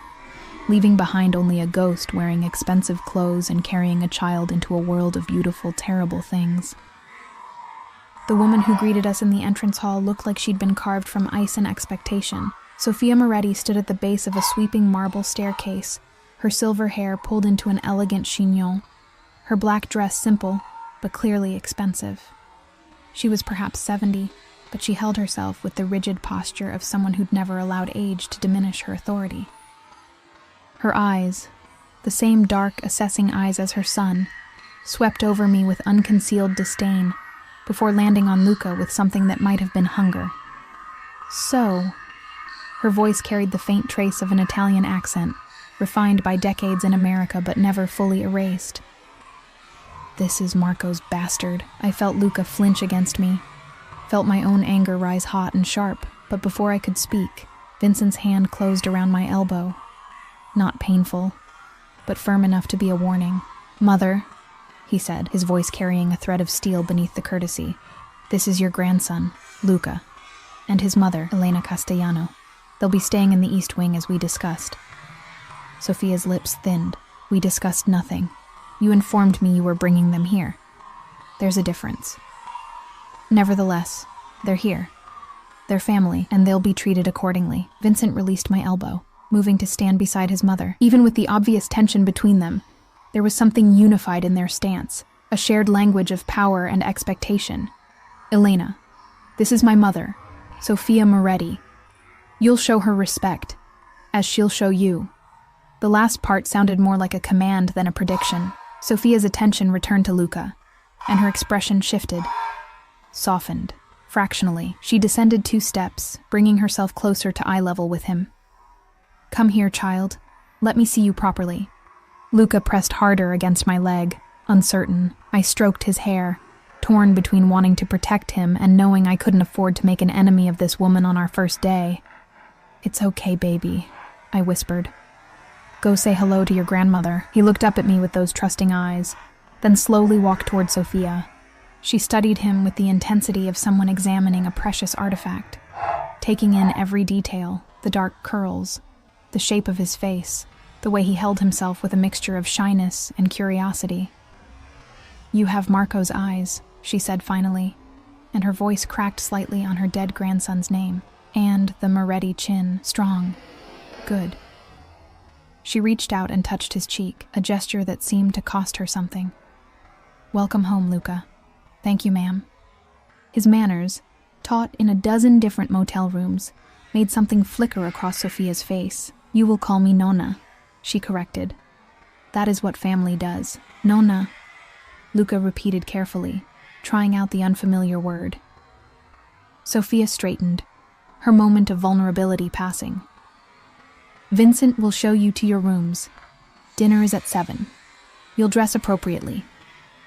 leaving behind only a ghost wearing expensive clothes and carrying a child into a world of beautiful, terrible things. The woman who greeted us in the entrance hall looked like she'd been carved from ice and expectation. Sophia Moretti stood at the base of a sweeping marble staircase, her silver hair pulled into an elegant chignon, her black dress simple, but clearly expensive. She was perhaps 70, but she held herself with the rigid posture of someone who'd never allowed age to diminish her authority. Her eyes, the same dark, assessing eyes as her son, swept over me with unconcealed disdain, before landing on Luca with something that might have been hunger. "So," her voice carried the faint trace of an Italian accent, refined by decades in America but never fully erased. "This is Marco's bastard." I felt Luca flinch against me, felt my own anger rise hot and sharp, but before I could speak, Vincent's hand closed around my elbow. Not painful, but firm enough to be a warning. "Mother," he said, his voice carrying a thread of steel beneath the courtesy, "this is your grandson, Luca, and his mother, Elena Castellano. They'll be staying in the East Wing as we discussed." Sophia's lips thinned, We discussed nothing. You informed me you were bringing them here. There's a difference. Nevertheless, they're here. They're family, and they'll be treated accordingly. Vincent released my elbow, moving to stand beside his mother. Even with the obvious tension between them, there was something unified in their stance, a shared language of power and expectation. Elena, this is my mother, Sophia Moretti. You'll show her respect, as she'll show you. The last part sounded more like a command than a prediction. Sophia's attention returned to Luca, and her expression shifted, softened. Fractionally, she descended 2 steps, bringing herself closer to eye level with him. Come here, child. Let me see you properly. Luca pressed harder against my leg, uncertain. I stroked his hair, torn between wanting to protect him and knowing I couldn't afford to make an enemy of this woman on our first day. It's okay, baby, I whispered. Go say hello to your grandmother. He looked up at me with those trusting eyes, then slowly walked toward Sophia. She studied him with the intensity of someone examining a precious artifact, taking in every detail, the dark curls, the shape of his face, the way he held himself with a mixture of shyness and curiosity. You have Marco's eyes, she said finally, and her voice cracked slightly on her dead grandson's name, and the Moretti chin, strong, good. She reached out and touched his cheek, a gesture that seemed to cost her something. Welcome home, Luca. Thank you, ma'am. His manners, taught in a dozen different motel rooms, made something flicker across Sophia's face. You will call me Nonna, she corrected. That is what family does. Nonna, Luca repeated carefully, trying out the unfamiliar word. Sophia straightened, her moment of vulnerability passing. Vincent will show you to your rooms. Dinner is at 7. You'll dress appropriately.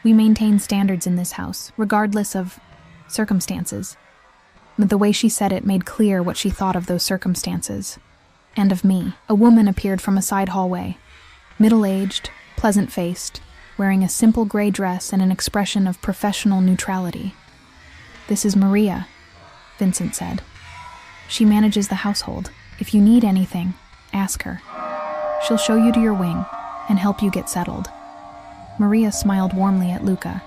We maintain standards in this house, regardless of circumstances. But the way she said it made clear what she thought of those circumstances. And of me. A woman appeared from a side hallway, middle-aged, pleasant-faced, wearing a simple gray dress and an expression of professional neutrality. This is Maria, Vincent said. She manages the household. If you need anything, ask her. She'll show you to your wing and help you get settled. Maria smiled warmly at Luca.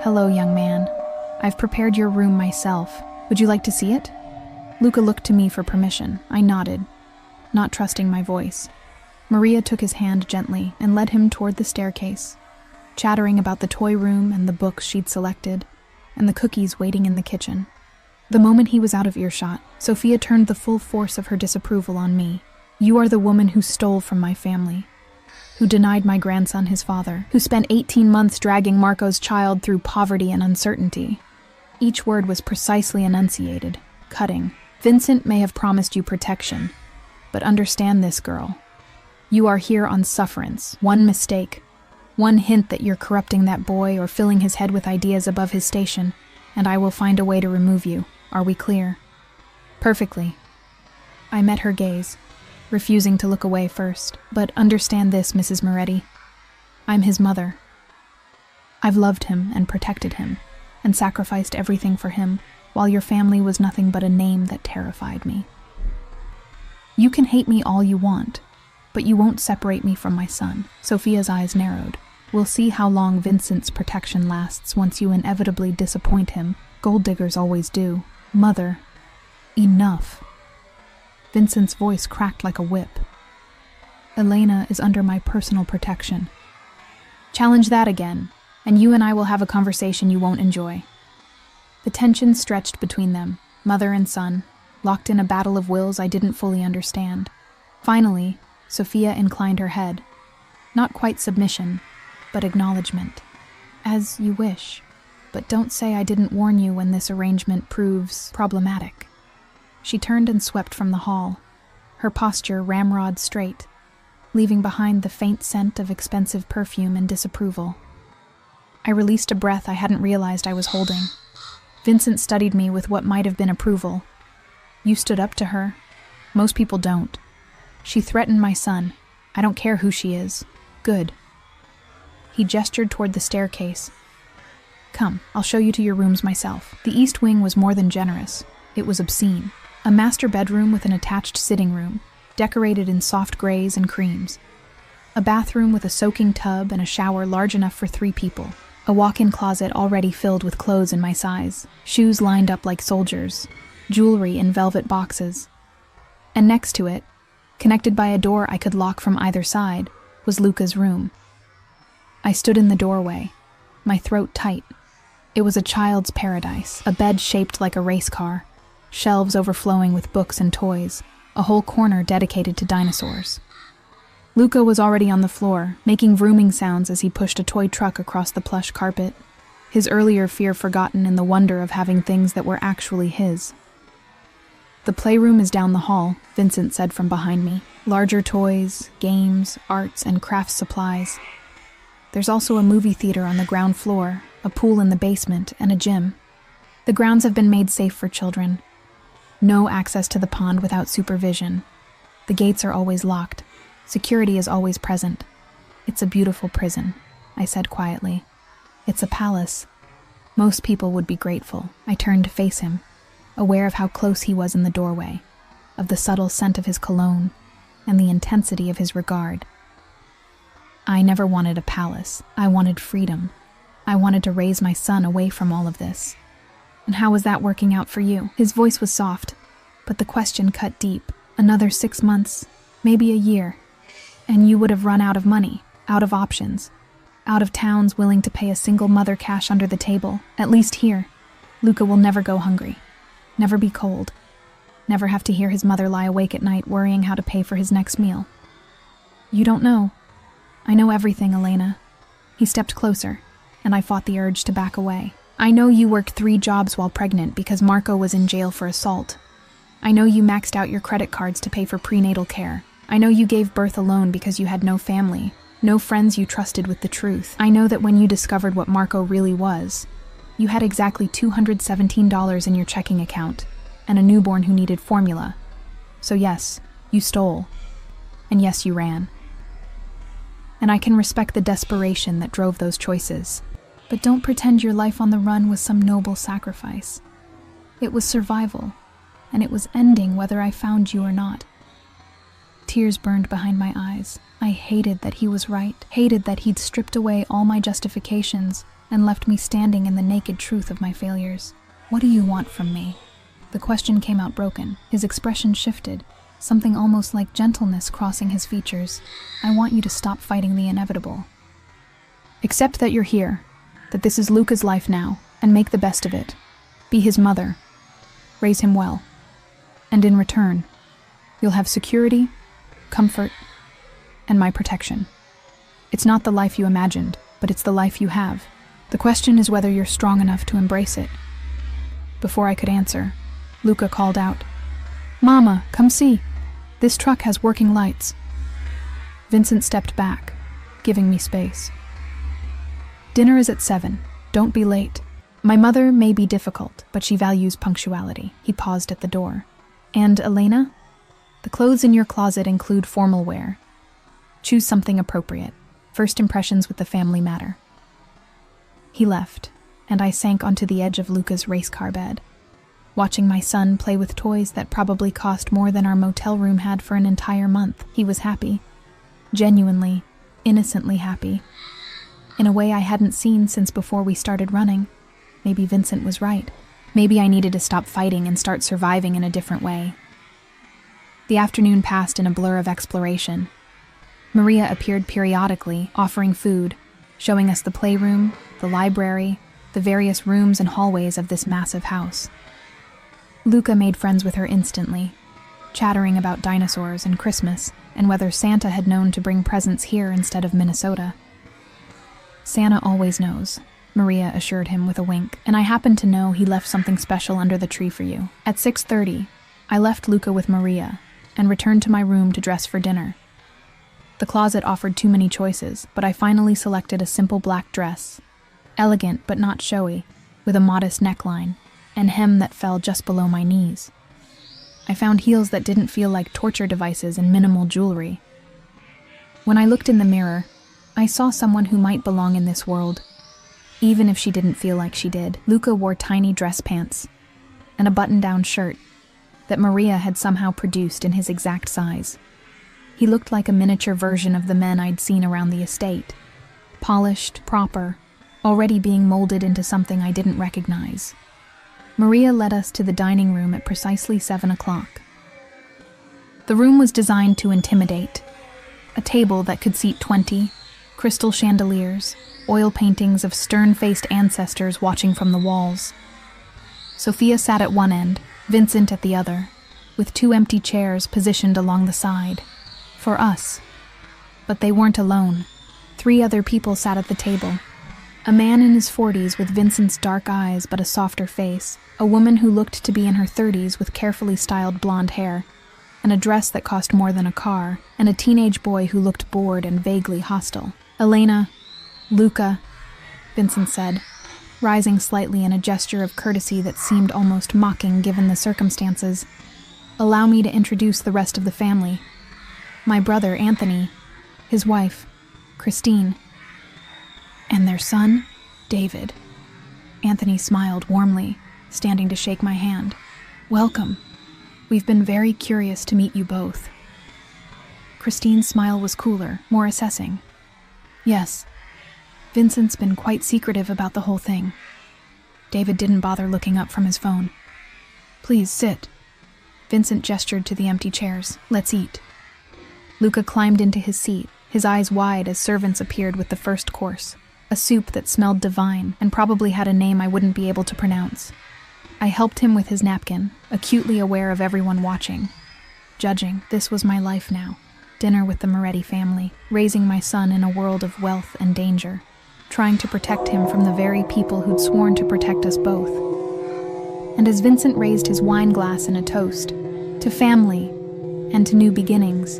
Hello, young man. I've prepared your room myself. Would you like to see it? Luca looked to me for permission. I nodded, not trusting my voice. Maria took his hand gently and led him toward the staircase, chattering about the toy room and the books she'd selected, and the cookies waiting in the kitchen. The moment he was out of earshot, Sophia turned the full force of her disapproval on me. You are the woman who stole from my family, who denied my grandson his father, who spent 18 months dragging Marco's child through poverty and uncertainty. Each word was precisely enunciated, cutting. Vincent may have promised you protection, but understand this, girl. You are here on sufferance. One mistake, one hint that you're corrupting that boy or filling his head with ideas above his station, and I will find a way to remove you. Are we clear? Perfectly. I met her gaze, refusing to look away first. But understand this, Mrs. Moretti. I'm his mother. I've loved him and protected him, and sacrificed everything for him, while your family was nothing but a name that terrified me. You can hate me all you want, but you won't separate me from my son. Sophia's eyes narrowed. We'll see how long Vincent's protection lasts once you inevitably disappoint him. Gold diggers always do. Mother, enough. Vincent's voice cracked like a whip. Elena is under my personal protection. Challenge that again, and you and I will have a conversation you won't enjoy. The tension stretched between them, mother and son, locked in a battle of wills I didn't fully understand. Finally, Sophia inclined her head. Not quite submission, but acknowledgement. As you wish, but don't say I didn't warn you when this arrangement proves problematic. She turned and swept from the hall, her posture ramrod straight, leaving behind the faint scent of expensive perfume and disapproval. I released a breath I hadn't realized I was holding. Vincent studied me with what might have been approval. You stood up to her. Most people don't. She threatened my son. I don't care who she is. Good. He gestured toward the staircase. Come, I'll show you to your rooms myself. The east wing was more than generous. It was obscene. A master bedroom with an attached sitting room, decorated in soft grays and creams. A bathroom with a soaking tub and a shower large enough for 3 people. A walk-in closet already filled with clothes in my size. Shoes lined up like soldiers. Jewelry in velvet boxes. And next to it, connected by a door I could lock from either side, was Luca's room. I stood in the doorway, my throat tight. It was a child's paradise, a bed shaped like a race car, shelves overflowing with books and toys, a whole corner dedicated to dinosaurs. Luca was already on the floor, making vrooming sounds as he pushed a toy truck across the plush carpet, his earlier fear forgotten in the wonder of having things that were actually his. "The playroom is down the hall," Vincent said from behind me. "Larger toys, games, arts, and crafts supplies. There's also a movie theater on the ground floor, a pool in the basement, and a gym. The grounds have been made safe for children. No access to the pond without supervision. The gates are always locked. Security is always present. It's a beautiful prison," I said quietly. "It's a palace. Most people would be grateful." I turned to face him, aware of how close he was in the doorway, of the subtle scent of his cologne, and the intensity of his regard. "I never wanted a palace. I wanted freedom. I wanted to raise my son away from all of this." "And how was that working out for you?" His voice was soft, but the question cut deep. "Another 6 months, maybe a year, and you would have run out of money, out of options, out of towns willing to pay a single mother cash under the table. At least here, Luca will never go hungry, never be cold, never have to hear his mother lie awake at night worrying how to pay for his next meal." "You don't know. I know everything, Elena." He stepped closer, and I fought the urge to back away. "I know you worked 3 jobs while pregnant because Marco was in jail for assault. I know you maxed out your credit cards to pay for prenatal care. I know you gave birth alone because you had no family, no friends you trusted with the truth. I know that when you discovered what Marco really was, you had exactly $217 in your checking account and a newborn who needed formula. So yes, you stole. And yes, you ran. And I can respect the desperation that drove those choices. But don't pretend your life on the run was some noble sacrifice. It was survival, and it was ending whether I found you or not." Tears burned behind my eyes. I hated that he was right, hated that he'd stripped away all my justifications and left me standing in the naked truth of my failures. "What do you want from me?" The question came out broken. His expression shifted, something almost like gentleness crossing his features. "I want you to stop fighting the inevitable. Accept that you're here, that this is Luca's life now, and make the best of it. Be his mother. Raise him well. And in return, you'll have security, comfort, and my protection. It's not the life you imagined, but it's the life you have. The question is whether you're strong enough to embrace it." Before I could answer, Luca called out, "Mama, come see. This truck has working lights." Vincent stepped back, giving me space. "Dinner is at 7. Don't be late. My mother may be difficult, but she values punctuality." He paused at the door. "And Elena? The clothes in your closet include formal wear. Choose something appropriate. First impressions with the family matter." He left, and I sank onto the edge of Luca's race car bed, watching my son play with toys that probably cost more than our motel room had for an entire month. He was happy. Genuinely, innocently happy. In a way I hadn't seen since before we started running. Maybe Vincent was right. Maybe I needed to stop fighting and start surviving in a different way. The afternoon passed in a blur of exploration. Maria appeared periodically, offering food, showing us the playroom, the library, the various rooms and hallways of this massive house. Luca made friends with her instantly, chattering about dinosaurs and Christmas, and whether Santa had known to bring presents here instead of Minnesota. "Santa always knows," Maria assured him with a wink, "and I happen to know he left something special under the tree for you." At 6:30, I left Luca with Maria and returned to my room to dress for dinner. The closet offered too many choices, but I finally selected a simple black dress, elegant but not showy, with a modest neckline and hem that fell just below my knees. I found heels that didn't feel like torture devices and minimal jewelry. When I looked in the mirror, I saw someone who might belong in this world, even if she didn't feel like she did. Luca wore tiny dress pants and a button-down shirt that Maria had somehow produced in his exact size. He looked like a miniature version of the men I'd seen around the estate. Polished, proper, already being molded into something I didn't recognize. Maria led us to the dining room at precisely 7 o'clock. The room was designed to intimidate. A table that could seat 20, crystal chandeliers, oil paintings of stern-faced ancestors watching from the walls. Sophia sat at one end, Vincent at the other, with 2 empty chairs positioned along the side. For us. But they weren't alone. 3 other people sat at the table. A man in his 40s with Vincent's dark eyes but a softer face, a woman who looked to be in her 30s with carefully styled blonde hair, and a dress that cost more than a car, and a teenage boy who looked bored and vaguely hostile. "Elena, Luca," Vincent said, rising slightly in a gesture of courtesy that seemed almost mocking given the circumstances. "Allow me to introduce the rest of the family. My brother, Anthony, his wife, Christine, and their son, David." Anthony smiled warmly, standing to shake my hand. "Welcome. We've been very curious to meet you both." Christine's smile was cooler, more assessing. "Yes, Vincent's been quite secretive about the whole thing." David didn't bother looking up from his phone. "Please sit." Vincent gestured to the empty chairs. "Let's eat." Luca climbed into his seat, his eyes wide as servants appeared with the first course, a soup that smelled divine and probably had a name I wouldn't be able to pronounce. I helped him with his napkin, acutely aware of everyone watching. Judging, this was my life now. Dinner with the Moretti family, raising my son in a world of wealth and danger, trying to protect him from the very people who'd sworn to protect us both. And as Vincent raised his wine glass in a toast, to family and to new beginnings,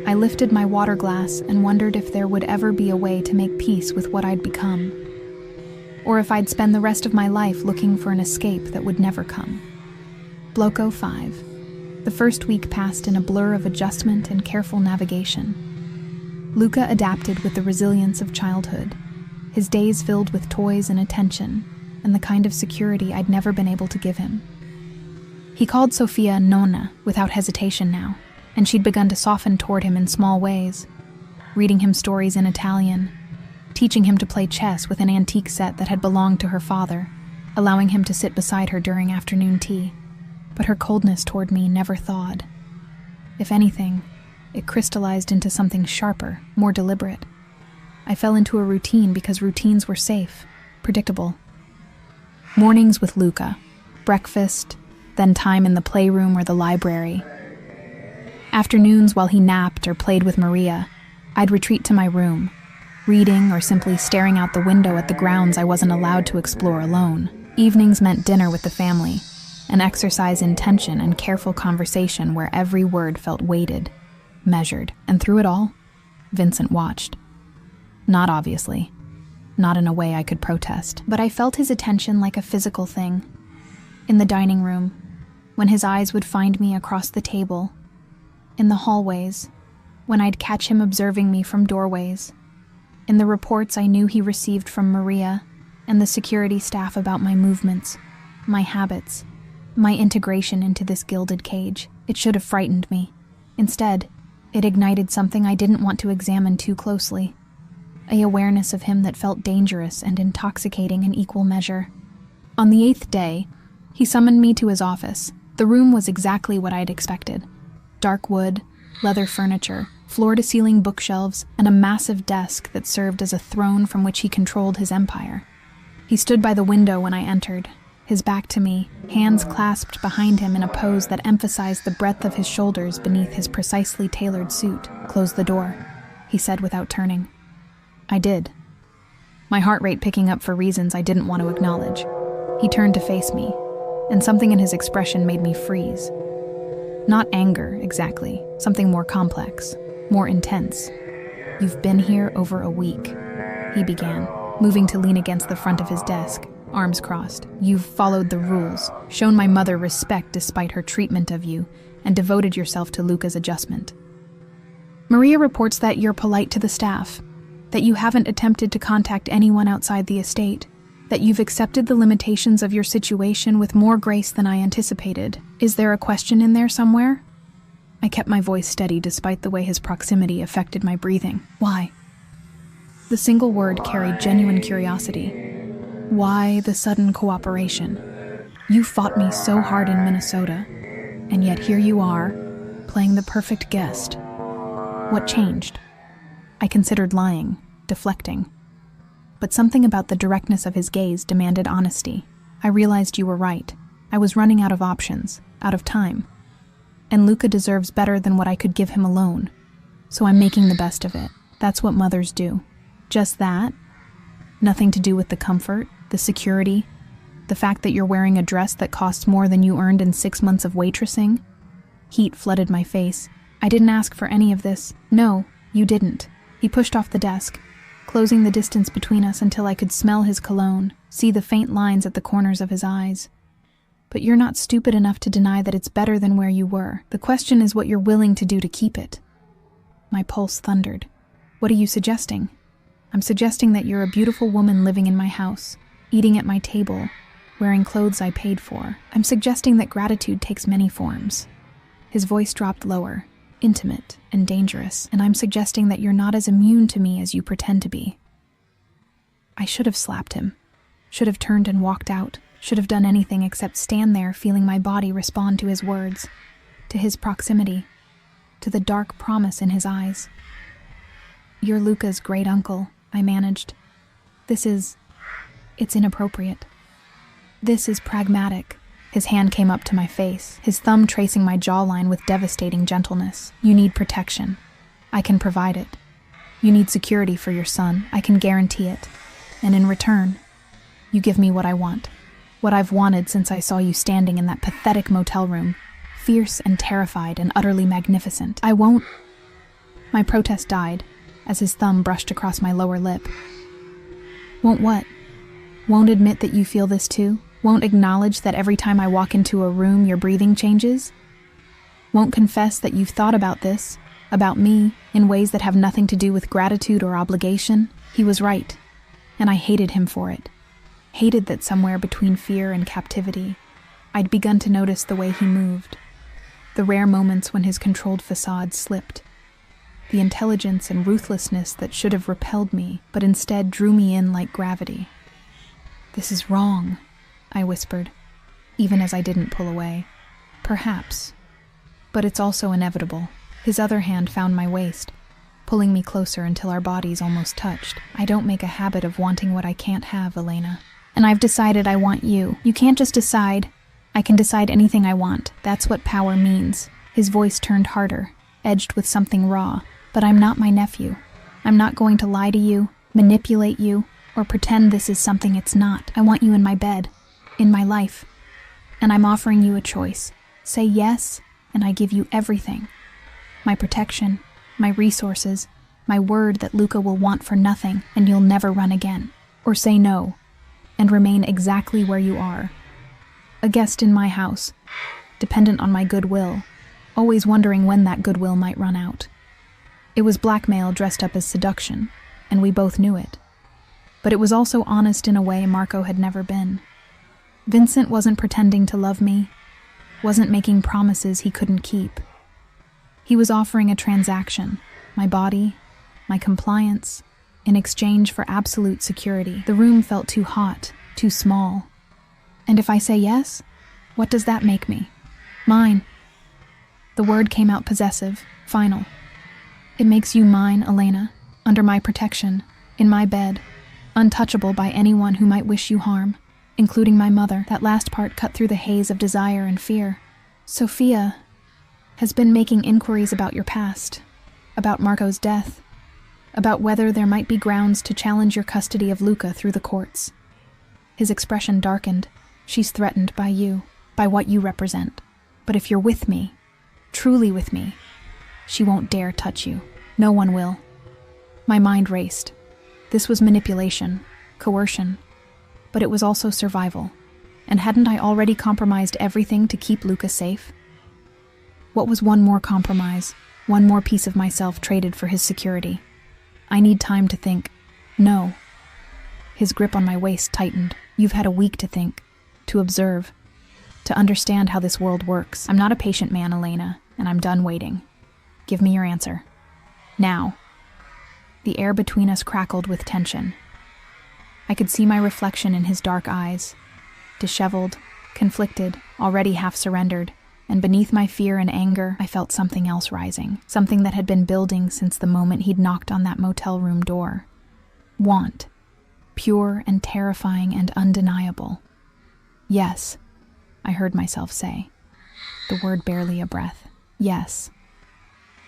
I lifted my water glass and wondered if there would ever be a way to make peace with what I'd become. Or if I'd spend the rest of my life looking for an escape that would never come. Bloco 5. The first week passed in a blur of adjustment and careful navigation. Luca adapted with the resilience of childhood, his days filled with toys and attention, and the kind of security I'd never been able to give him. He called Sophia Nonna without hesitation now, and she'd begun to soften toward him in small ways, reading him stories in Italian, teaching him to play chess with an antique set that had belonged to her father, allowing him to sit beside her during afternoon tea. But her coldness toward me never thawed. If anything, it crystallized into something sharper, more deliberate. I fell into a routine because routines were safe, predictable. Mornings with Luca, breakfast, then time in the playroom or the library. Afternoons while he napped or played with Maria, I'd retreat to my room, reading or simply staring out the window at the grounds I wasn't allowed to explore alone. Evenings meant dinner with the family, an exercise in tension and careful conversation where every word felt weighted, measured, and through it all, Vincent watched. Not obviously, not in a way I could protest, but I felt his attention like a physical thing. In the dining room, when his eyes would find me across the table, in the hallways, when I'd catch him observing me from doorways, in the reports I knew he received from Maria and the security staff about my movements, my habits, my integration into this gilded cage. It should have frightened me. Instead, it ignited something I didn't want to examine too closely, an awareness of him that felt dangerous and intoxicating in equal measure. On the 8th day, he summoned me to his office. The room was exactly what I'd expected. Dark wood, leather furniture, floor-to-ceiling bookshelves, and a massive desk that served as a throne from which he controlled his empire. He stood by the window when I entered, his back to me, hands clasped behind him in a pose that emphasized the breadth of his shoulders beneath his precisely tailored suit. "Close the door," he said without turning. I did, my heart rate picking up for reasons I didn't want to acknowledge. He turned to face me, and something in his expression made me freeze. Not anger, exactly, something more complex, more intense. "You've been here over a week," he began, moving to lean against the front of his desk, arms crossed. "You've followed the rules, shown my mother respect despite her treatment of you, and devoted yourself to Luca's adjustment. Maria reports that you're polite to the staff, that you haven't attempted to contact anyone outside the estate, that you've accepted the limitations of your situation with more grace than I anticipated. Is there a question in there somewhere?" I kept my voice steady despite the way his proximity affected my breathing. Why? The single word carried genuine curiosity. Why the sudden cooperation? You fought me so hard in Minnesota, and yet here you are, playing the perfect guest. What changed? I considered lying, deflecting. But something about the directness of his gaze demanded honesty. I realized you were right. I was running out of options, out of time. And Luca deserves better than what I could give him alone. So I'm making the best of it. That's what mothers do. Just that. Nothing to do with the comfort, the security, the fact that you're wearing a dress that costs more than you earned in 6 months of waitressing. Heat flooded my face. I didn't ask for any of this. No, you didn't. He pushed off the desk, closing the distance between us until I could smell his cologne, see the faint lines at the corners of his eyes. But you're not stupid enough to deny that it's better than where you were. The question is what you're willing to do to keep it. My pulse thundered. What are you suggesting? I'm suggesting that you're a beautiful woman living in my house, eating at my table, wearing clothes I paid for. I'm suggesting that gratitude takes many forms. His voice dropped lower, intimate and dangerous, and I'm suggesting that you're not as immune to me as you pretend to be. I should have slapped him, should have turned and walked out, should have done anything except stand there feeling my body respond to his words, to his proximity, to the dark promise in his eyes. You're Luca's great uncle, I managed. It's inappropriate. This is pragmatic. His hand came up to my face, his thumb tracing my jawline with devastating gentleness. You need protection. I can provide it. You need security for your son. I can guarantee it. And in return, you give me what I want. What I've wanted since I saw you standing in that pathetic motel room, fierce and terrified and utterly magnificent. I won't... My protest died as his thumb brushed across my lower lip. Won't what? Won't admit that you feel this too? Won't acknowledge that every time I walk into a room your breathing changes? Won't confess that you've thought about this, about me, in ways that have nothing to do with gratitude or obligation? He was right, and I hated him for it. Hated that somewhere between fear and captivity, I'd begun to notice the way he moved, the rare moments when his controlled facade slipped, the intelligence and ruthlessness that should have repelled me, but instead drew me in like gravity. This is wrong, I whispered, even as I didn't pull away. Perhaps. But it's also inevitable. His other hand found my waist, pulling me closer until our bodies almost touched. I don't make a habit of wanting what I can't have, Elena. And I've decided I want you. You can't just decide. I can decide anything I want. That's what power means. His voice turned harder, edged with something raw. But I'm not my nephew. I'm not going to lie to you, manipulate you, or pretend this is something it's not. I want you in my bed, in my life. And I'm offering you a choice. Say yes, and I give you everything. My protection, my resources, my word that Luca will want for nothing and you'll never run again. Or say no, and remain exactly where you are. A guest in my house, dependent on my goodwill, always wondering when that goodwill might run out. It was blackmail dressed up as seduction, and we both knew it. But it was also honest in a way Marco had never been. Vincent wasn't pretending to love me, wasn't making promises he couldn't keep. He was offering a transaction, my body, my compliance, in exchange for absolute security. The room felt too hot, too small. And if I say yes, what does that make me? Mine. The word came out possessive, final. It makes you mine, Elena, under my protection, in my bed, untouchable by anyone who might wish you harm, including my mother. That last part cut through the haze of desire and fear. Sophia has been making inquiries about your past, about Marco's death, about whether there might be grounds to challenge your custody of Luca through the courts. His expression darkened. She's threatened by you, by what you represent. But if you're with me, truly with me, she won't dare touch you. No one will. My mind raced. This was manipulation, coercion, but it was also survival. And hadn't I already compromised everything to keep Luca safe? What was one more compromise, one more piece of myself traded for his security? I need time to think. No. His grip on my waist tightened. You've had a week to think, to observe, to understand how this world works. I'm not a patient man, Elena. and I'm done waiting. Give me your answer. Now." The air between us crackled with tension. I could see my reflection in his dark eyes, disheveled, conflicted, already half surrendered, and beneath my fear and anger, I felt something else rising, something that had been building since the moment he'd knocked on that motel room door. Want. Pure and terrifying and undeniable. "Yes," I heard myself say, the word barely a breath. "Yes."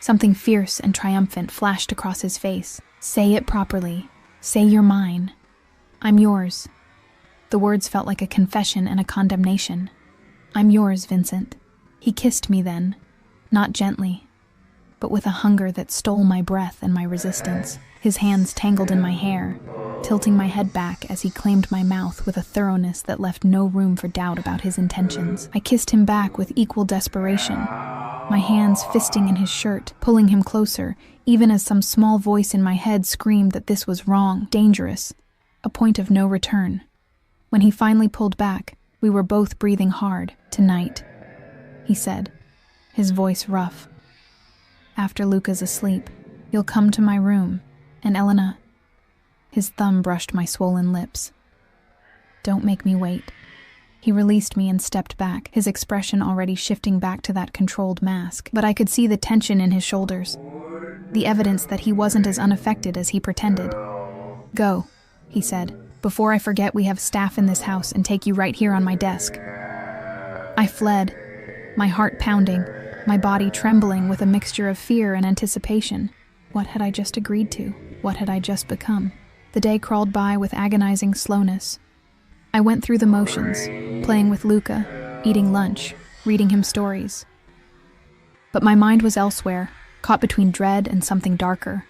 Something fierce and triumphant flashed across his face. "Say it properly. Say you're mine. I'm yours." The words felt like a confession and a condemnation. "I'm yours, Vincent." He kissed me then, not gently, but with a hunger that stole my breath and my resistance. His hands tangled in my hair, tilting my head back as he claimed my mouth with a thoroughness that left no room for doubt about his intentions. I kissed him back with equal desperation, my hands fisting in his shirt, pulling him closer, even as some small voice in my head screamed that this was wrong, dangerous, a point of no return. When he finally pulled back, we were both breathing hard. "Tonight," he said, his voice rough. "After Luca's asleep, you'll come to my room, and Elena..." His thumb brushed my swollen lips. "Don't make me wait." He released me and stepped back, his expression already shifting back to that controlled mask, but I could see the tension in his shoulders, the evidence that he wasn't as unaffected as he pretended. "Go," he said. "Before I forget, we have staff in this house and take you right here on my desk." I fled, my heart pounding, my body trembling with a mixture of fear and anticipation. What had I just agreed to? What had I just become? The day crawled by with agonizing slowness. I went through the motions, playing with Luca, eating lunch, reading him stories. But my mind was elsewhere, caught between dread and something darker,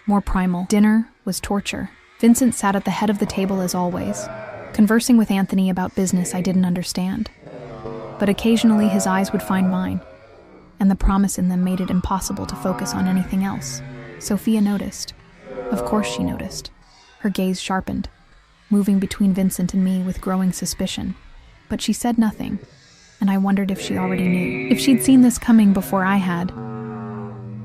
more primal. Dinner was torture. Vincent sat at the head of the table as always, conversing with Anthony about business I didn't understand. But occasionally his eyes would find mine, and the promise in them made it impossible to focus on anything else. Sophia noticed. Of course she noticed. Her gaze sharpened, moving between Vincent and me with growing suspicion. But she said nothing, and I wondered if she already knew, if she'd seen this coming before I had.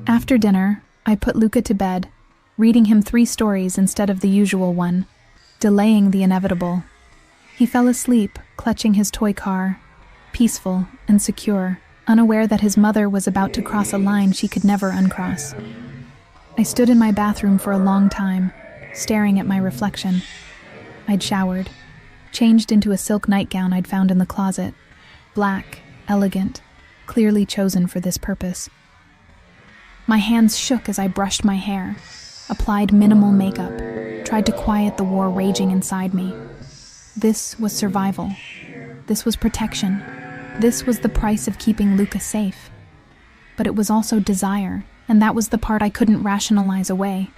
After dinner, I put Luca to bed, reading him 3 stories instead of the usual one, delaying the inevitable. He fell asleep, clutching his toy car, peaceful and secure, unaware that his mother was about to cross a line she could never uncross. I stood in my bathroom for a long time, staring at my reflection. I'd showered, changed into a silk nightgown I'd found in the closet, black, elegant, clearly chosen for this purpose. My hands shook as I brushed my hair, applied minimal makeup, tried to quiet the war raging inside me. This was survival. This was protection. This was the price of keeping Luca safe. But it was also desire, and that was the part I couldn't rationalize away.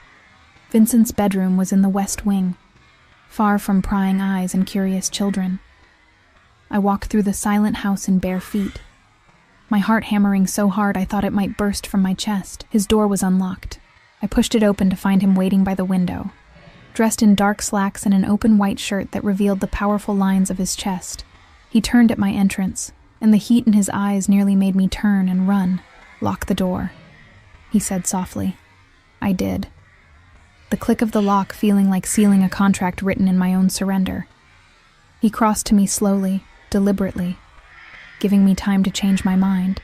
Vincent's bedroom was in the west wing, far from prying eyes and curious children. I walked through the silent house in bare feet, my heart hammering so hard I thought it might burst from my chest. His door was unlocked. I pushed it open to find him waiting by the window, dressed in dark slacks and an open white shirt that revealed the powerful lines of his chest. He turned at my entrance, and the heat in his eyes nearly made me turn and run. "Lock the door," he said softly. I did, the click of the lock feeling like sealing a contract written in my own surrender. He crossed to me slowly, deliberately, giving me time to change my mind.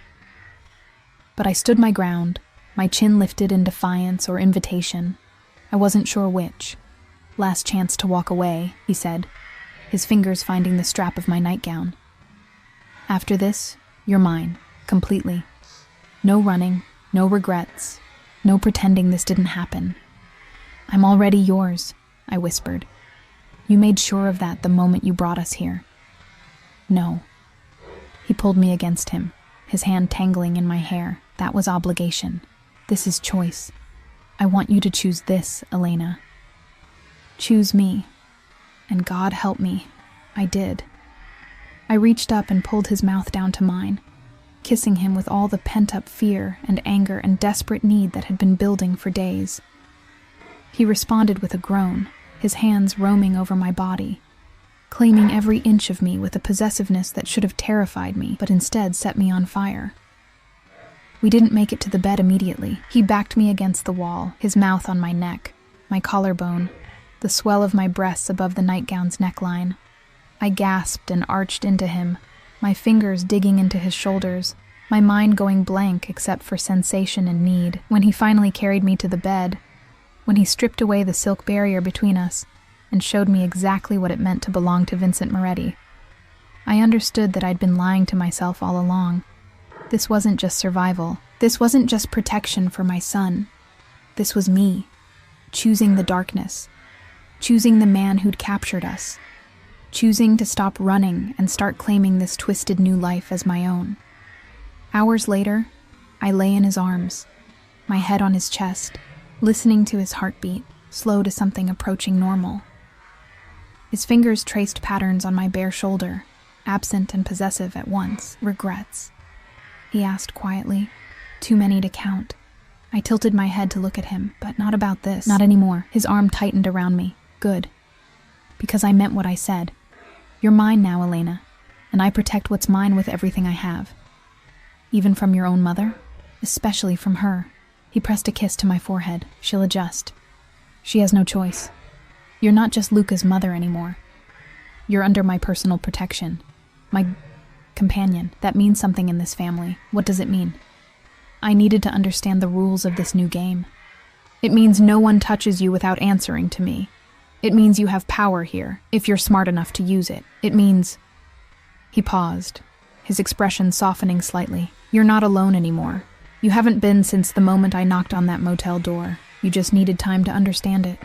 But I stood my ground, my chin lifted in defiance or invitation. I wasn't sure which. "Last chance to walk away," he said, his fingers finding the strap of my nightgown. "After this, you're mine, completely. No running, no regrets, no pretending this didn't happen. I'm already yours," I whispered. "You made sure of that the moment you brought us here." "No." He pulled me against him, his hand tangling in my hair. "That was obligation. This is choice. I want you to choose this, Elena. Choose me." And God help me, I did. I reached up and pulled his mouth down to mine, kissing him with all the pent-up fear and anger and desperate need that had been building for days. He responded with a groan, his hands roaming over my body, claiming every inch of me with a possessiveness that should have terrified me, but instead set me on fire. We didn't make it to the bed immediately. He backed me against the wall, his mouth on my neck, my collarbone, the swell of my breasts above the nightgown's neckline. I gasped and arched into him, my fingers digging into his shoulders, my mind going blank except for sensation and need. When he finally carried me to the bed, when he stripped away the silk barrier between us and showed me exactly what it meant to belong to Vincent Moretti, I understood that I'd been lying to myself all along. This wasn't just survival. This wasn't just protection for my son. This was me, choosing the darkness, choosing the man who'd captured us, choosing to stop running and start claiming this twisted new life as my own. Hours later, I lay in his arms, my head on his chest, listening to his heartbeat, slow to something approaching normal. His fingers traced patterns on my bare shoulder, absent and possessive at once. Regrets? He asked quietly. Too many to count. I tilted my head to look at him, but not about this. Not anymore. His arm tightened around me. Good. Because I meant what I said. You're mine now, Elena, and I protect what's mine with everything I have. Even from your own mother? Especially from her. He pressed a kiss to my forehead. She'll adjust. She has no choice. You're not just Luca's mother anymore. You're under my personal protection. My companion. That means something in this family. What does it mean? I needed to understand the rules of this new game. It means no one touches you without answering to me. It means you have power here, if you're smart enough to use it. It means... He paused, his expression softening slightly. You're not alone anymore. You haven't been since the moment I knocked on that motel door. You just needed time to understand it.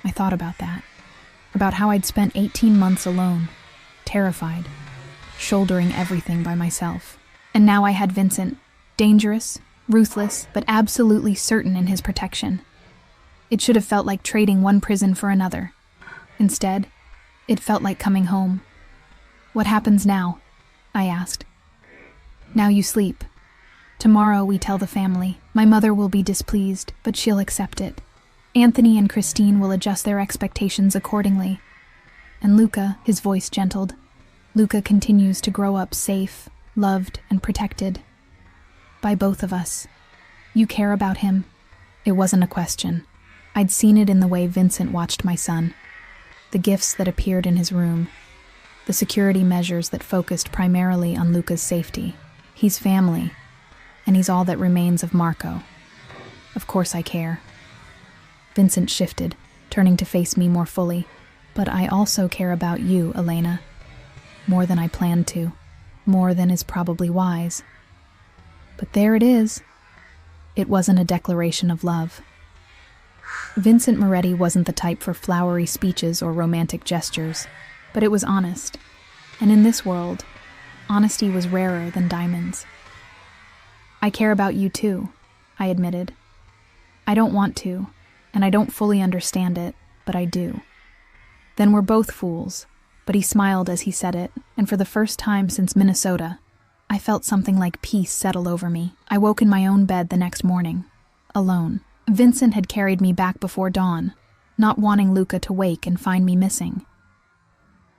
I thought about that. About how I'd spent 18 months alone, terrified, shouldering everything by myself. And now I had Vincent, dangerous, ruthless, but absolutely certain in his protection. It should have felt like trading one prison for another. Instead, it felt like coming home. What happens now? I asked. Now you sleep. Tomorrow we tell the family. My mother will be displeased, but she'll accept it. Anthony and Christine will adjust their expectations accordingly. And Luca, his voice gentled, Luca continues to grow up safe, loved, and protected. By both of us. You care about him? It wasn't a question. I'd seen it in the way Vincent watched my son. The gifts that appeared in his room. The security measures that focused primarily on Luca's safety. He's family, and he's all that remains of Marco. Of course I care. Vincent shifted, turning to face me more fully. But I also care about you, Elena. More than I planned to. More than is probably wise. But there it is. It wasn't a declaration of love. Vincent Moretti wasn't the type for flowery speeches or romantic gestures, but it was honest. And in this world, honesty was rarer than diamonds. I care about you too, I admitted. I don't want to, and I don't fully understand it, but I do. Then we're both fools, but he smiled as he said it, and for the first time since Minnesota, I felt something like peace settle over me. I woke in my own bed the next morning, alone. Vincent had carried me back before dawn, not wanting Luca to wake and find me missing.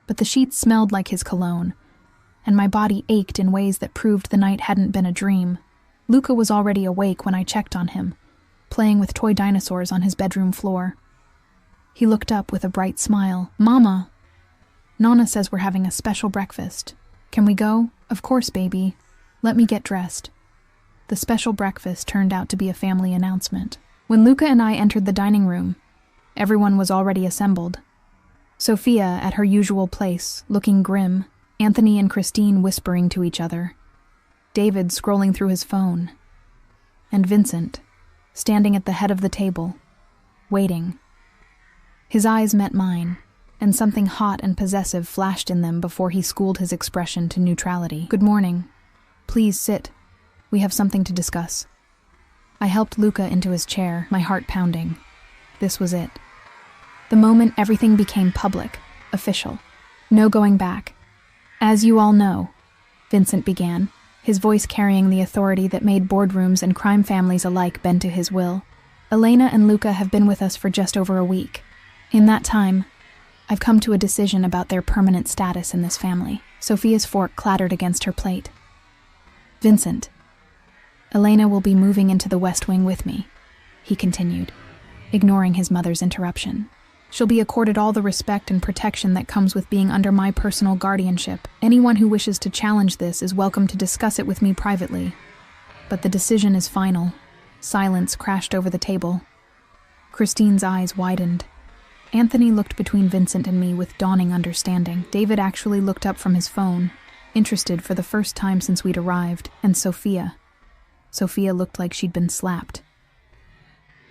But the sheets smelled like his cologne, and my body ached in ways that proved the night hadn't been a dream. Luca was already awake when I checked on him, playing with toy dinosaurs on his bedroom floor. He looked up with a bright smile. Mama, Nonna says we're having a special breakfast. Can we go? Of course, baby. Let me get dressed. The special breakfast turned out to be a family announcement. When Luca and I entered the dining room, everyone was already assembled. Sophia at her usual place, looking grim, Anthony and Christine whispering to each other, David scrolling through his phone, and Vincent, standing at the head of the table, waiting. His eyes met mine, and something hot and possessive flashed in them before he schooled his expression to neutrality. Good morning. Please sit. We have something to discuss. I helped Luca into his chair, my heart pounding. This was it. The moment everything became public, official. No going back. As you all know, Vincent began, his voice carrying the authority that made boardrooms and crime families alike bend to his will. Elena and Luca have been with us for just over a week. In that time, I've come to a decision about their permanent status in this family. Sophia's fork clattered against her plate. Vincent, Elena will be moving into the West Wing with me, he continued, ignoring his mother's interruption. She'll be accorded all the respect and protection that comes with being under my personal guardianship. Anyone who wishes to challenge this is welcome to discuss it with me privately. But the decision is final. Silence crashed over the table. Christine's eyes widened. Anthony looked between Vincent and me with dawning understanding. David actually looked up from his phone, interested for the first time since we'd arrived, and Sophia. Sophia looked like she'd been slapped.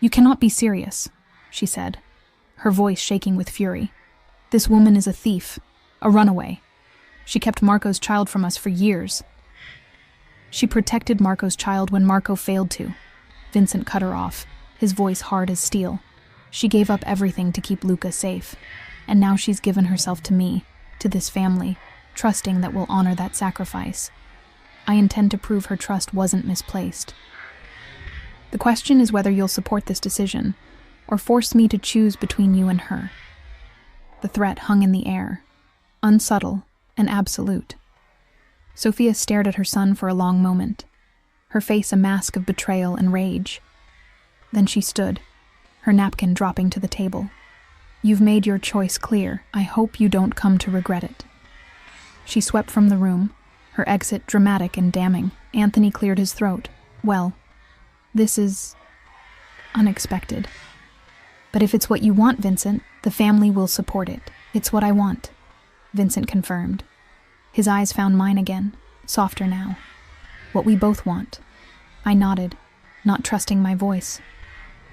"You cannot be serious," she said, her voice shaking with fury. "This woman is a thief, a runaway. She kept Marco's child from us for years. She protected Marco's child when Marco failed to." Vincent cut her off, his voice hard as steel. "She gave up everything to keep Luca safe, and now she's given herself to me, to this family, trusting that we'll honor that sacrifice. I intend to prove her trust wasn't misplaced. The question is whether you'll support this decision, or force me to choose between you and her." The threat hung in the air, unsubtle and absolute. Sophia stared at her son for a long moment, her face a mask of betrayal and rage. Then she stood, her napkin dropping to the table. "You've made your choice clear. I hope you don't come to regret it." She swept from the room, her exit dramatic and damning. Anthony cleared his throat. "Well, this is unexpected. But if it's what you want, Vincent, the family will support it. It's what I want," Vincent confirmed. His eyes found mine again, softer now. "What we both want." I nodded, not trusting my voice.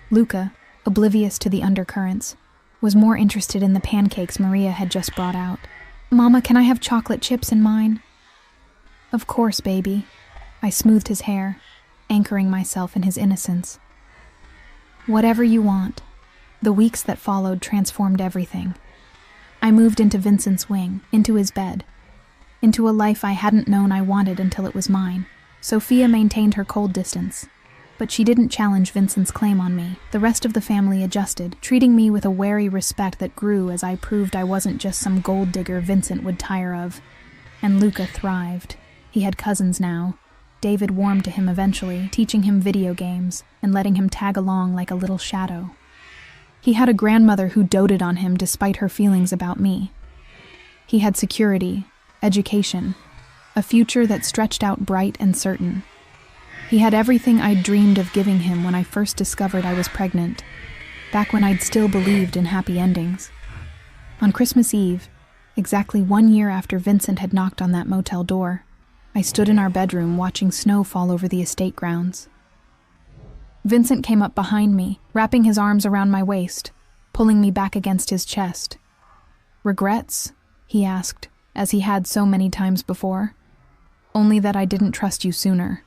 Luca, oblivious to the undercurrents, was more interested in the pancakes Maria had just brought out. "Mama, can I have chocolate chips in mine?" "Of course, baby." I smoothed his hair, anchoring myself in his innocence. "Whatever you want." The weeks that followed transformed everything. I moved into Vincent's wing, into his bed, into a life I hadn't known I wanted until it was mine. Sophia maintained her cold distance, but she didn't challenge Vincent's claim on me. The rest of the family adjusted, treating me with a wary respect that grew as I proved I wasn't just some gold digger Vincent would tire of. And Luca thrived. He had cousins now. David warmed to him eventually, teaching him video games and letting him tag along like a little shadow. He had a grandmother who doted on him despite her feelings about me. He had security, education, a future that stretched out bright and certain. He had everything I'd dreamed of giving him when I first discovered I was pregnant, back when I'd still believed in happy endings. On Christmas Eve, exactly 1 year after Vincent had knocked on that motel door, I stood in our bedroom watching snow fall over the estate grounds. Vincent came up behind me, wrapping his arms around my waist, pulling me back against his chest. "Regrets?" he asked, as he had so many times before. "Only that I didn't trust you sooner."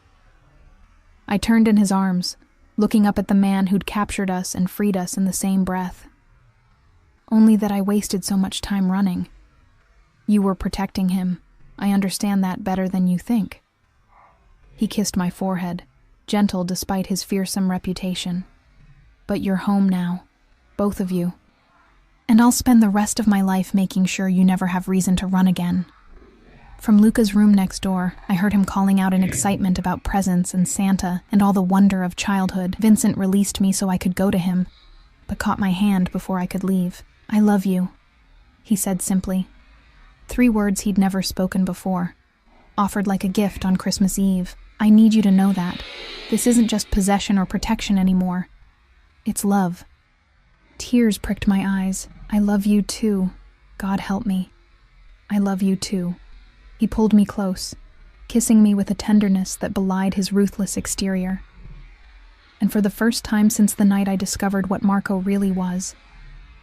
I turned in his arms, looking up at the man who'd captured us and freed us in the same breath. "Only that I wasted so much time running. You were protecting him. I understand that better than you think." He kissed my forehead, gentle despite his fearsome reputation. "But you're home now, both of you. And I'll spend the rest of my life making sure you never have reason to run again." From Luca's room next door, I heard him calling out in excitement about presents and Santa and all the wonder of childhood. Vincent released me so I could go to him, but caught my hand before I could leave. "I love you," he said simply. 3 words he'd never spoken before, offered like a gift on Christmas Eve. "I need you to know that. This isn't just possession or protection anymore. It's love." Tears pricked my eyes. "I love you too. God help me. I love you too." He pulled me close, kissing me with a tenderness that belied his ruthless exterior. And for the first time since the night I discovered what Marco really was,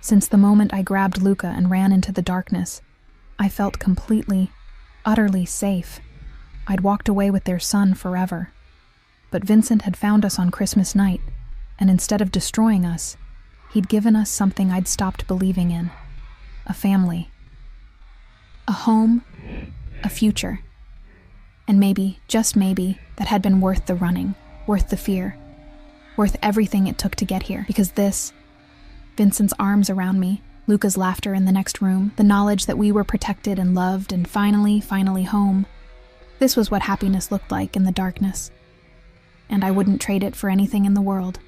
since the moment I grabbed Luca and ran into the darkness, I felt completely, utterly safe. I'd walked away with their son forever. But Vincent had found us on Christmas night, and instead of destroying us, he'd given us something I'd stopped believing in. A family. A home. A future. And maybe, just maybe, that had been worth the running, worth the fear, worth everything it took to get here. Because this, Vincent's arms around me, Luca's laughter in the next room, the knowledge that we were protected and loved and finally home. This was what happiness looked like in the darkness. and I wouldn't trade it for anything in the world.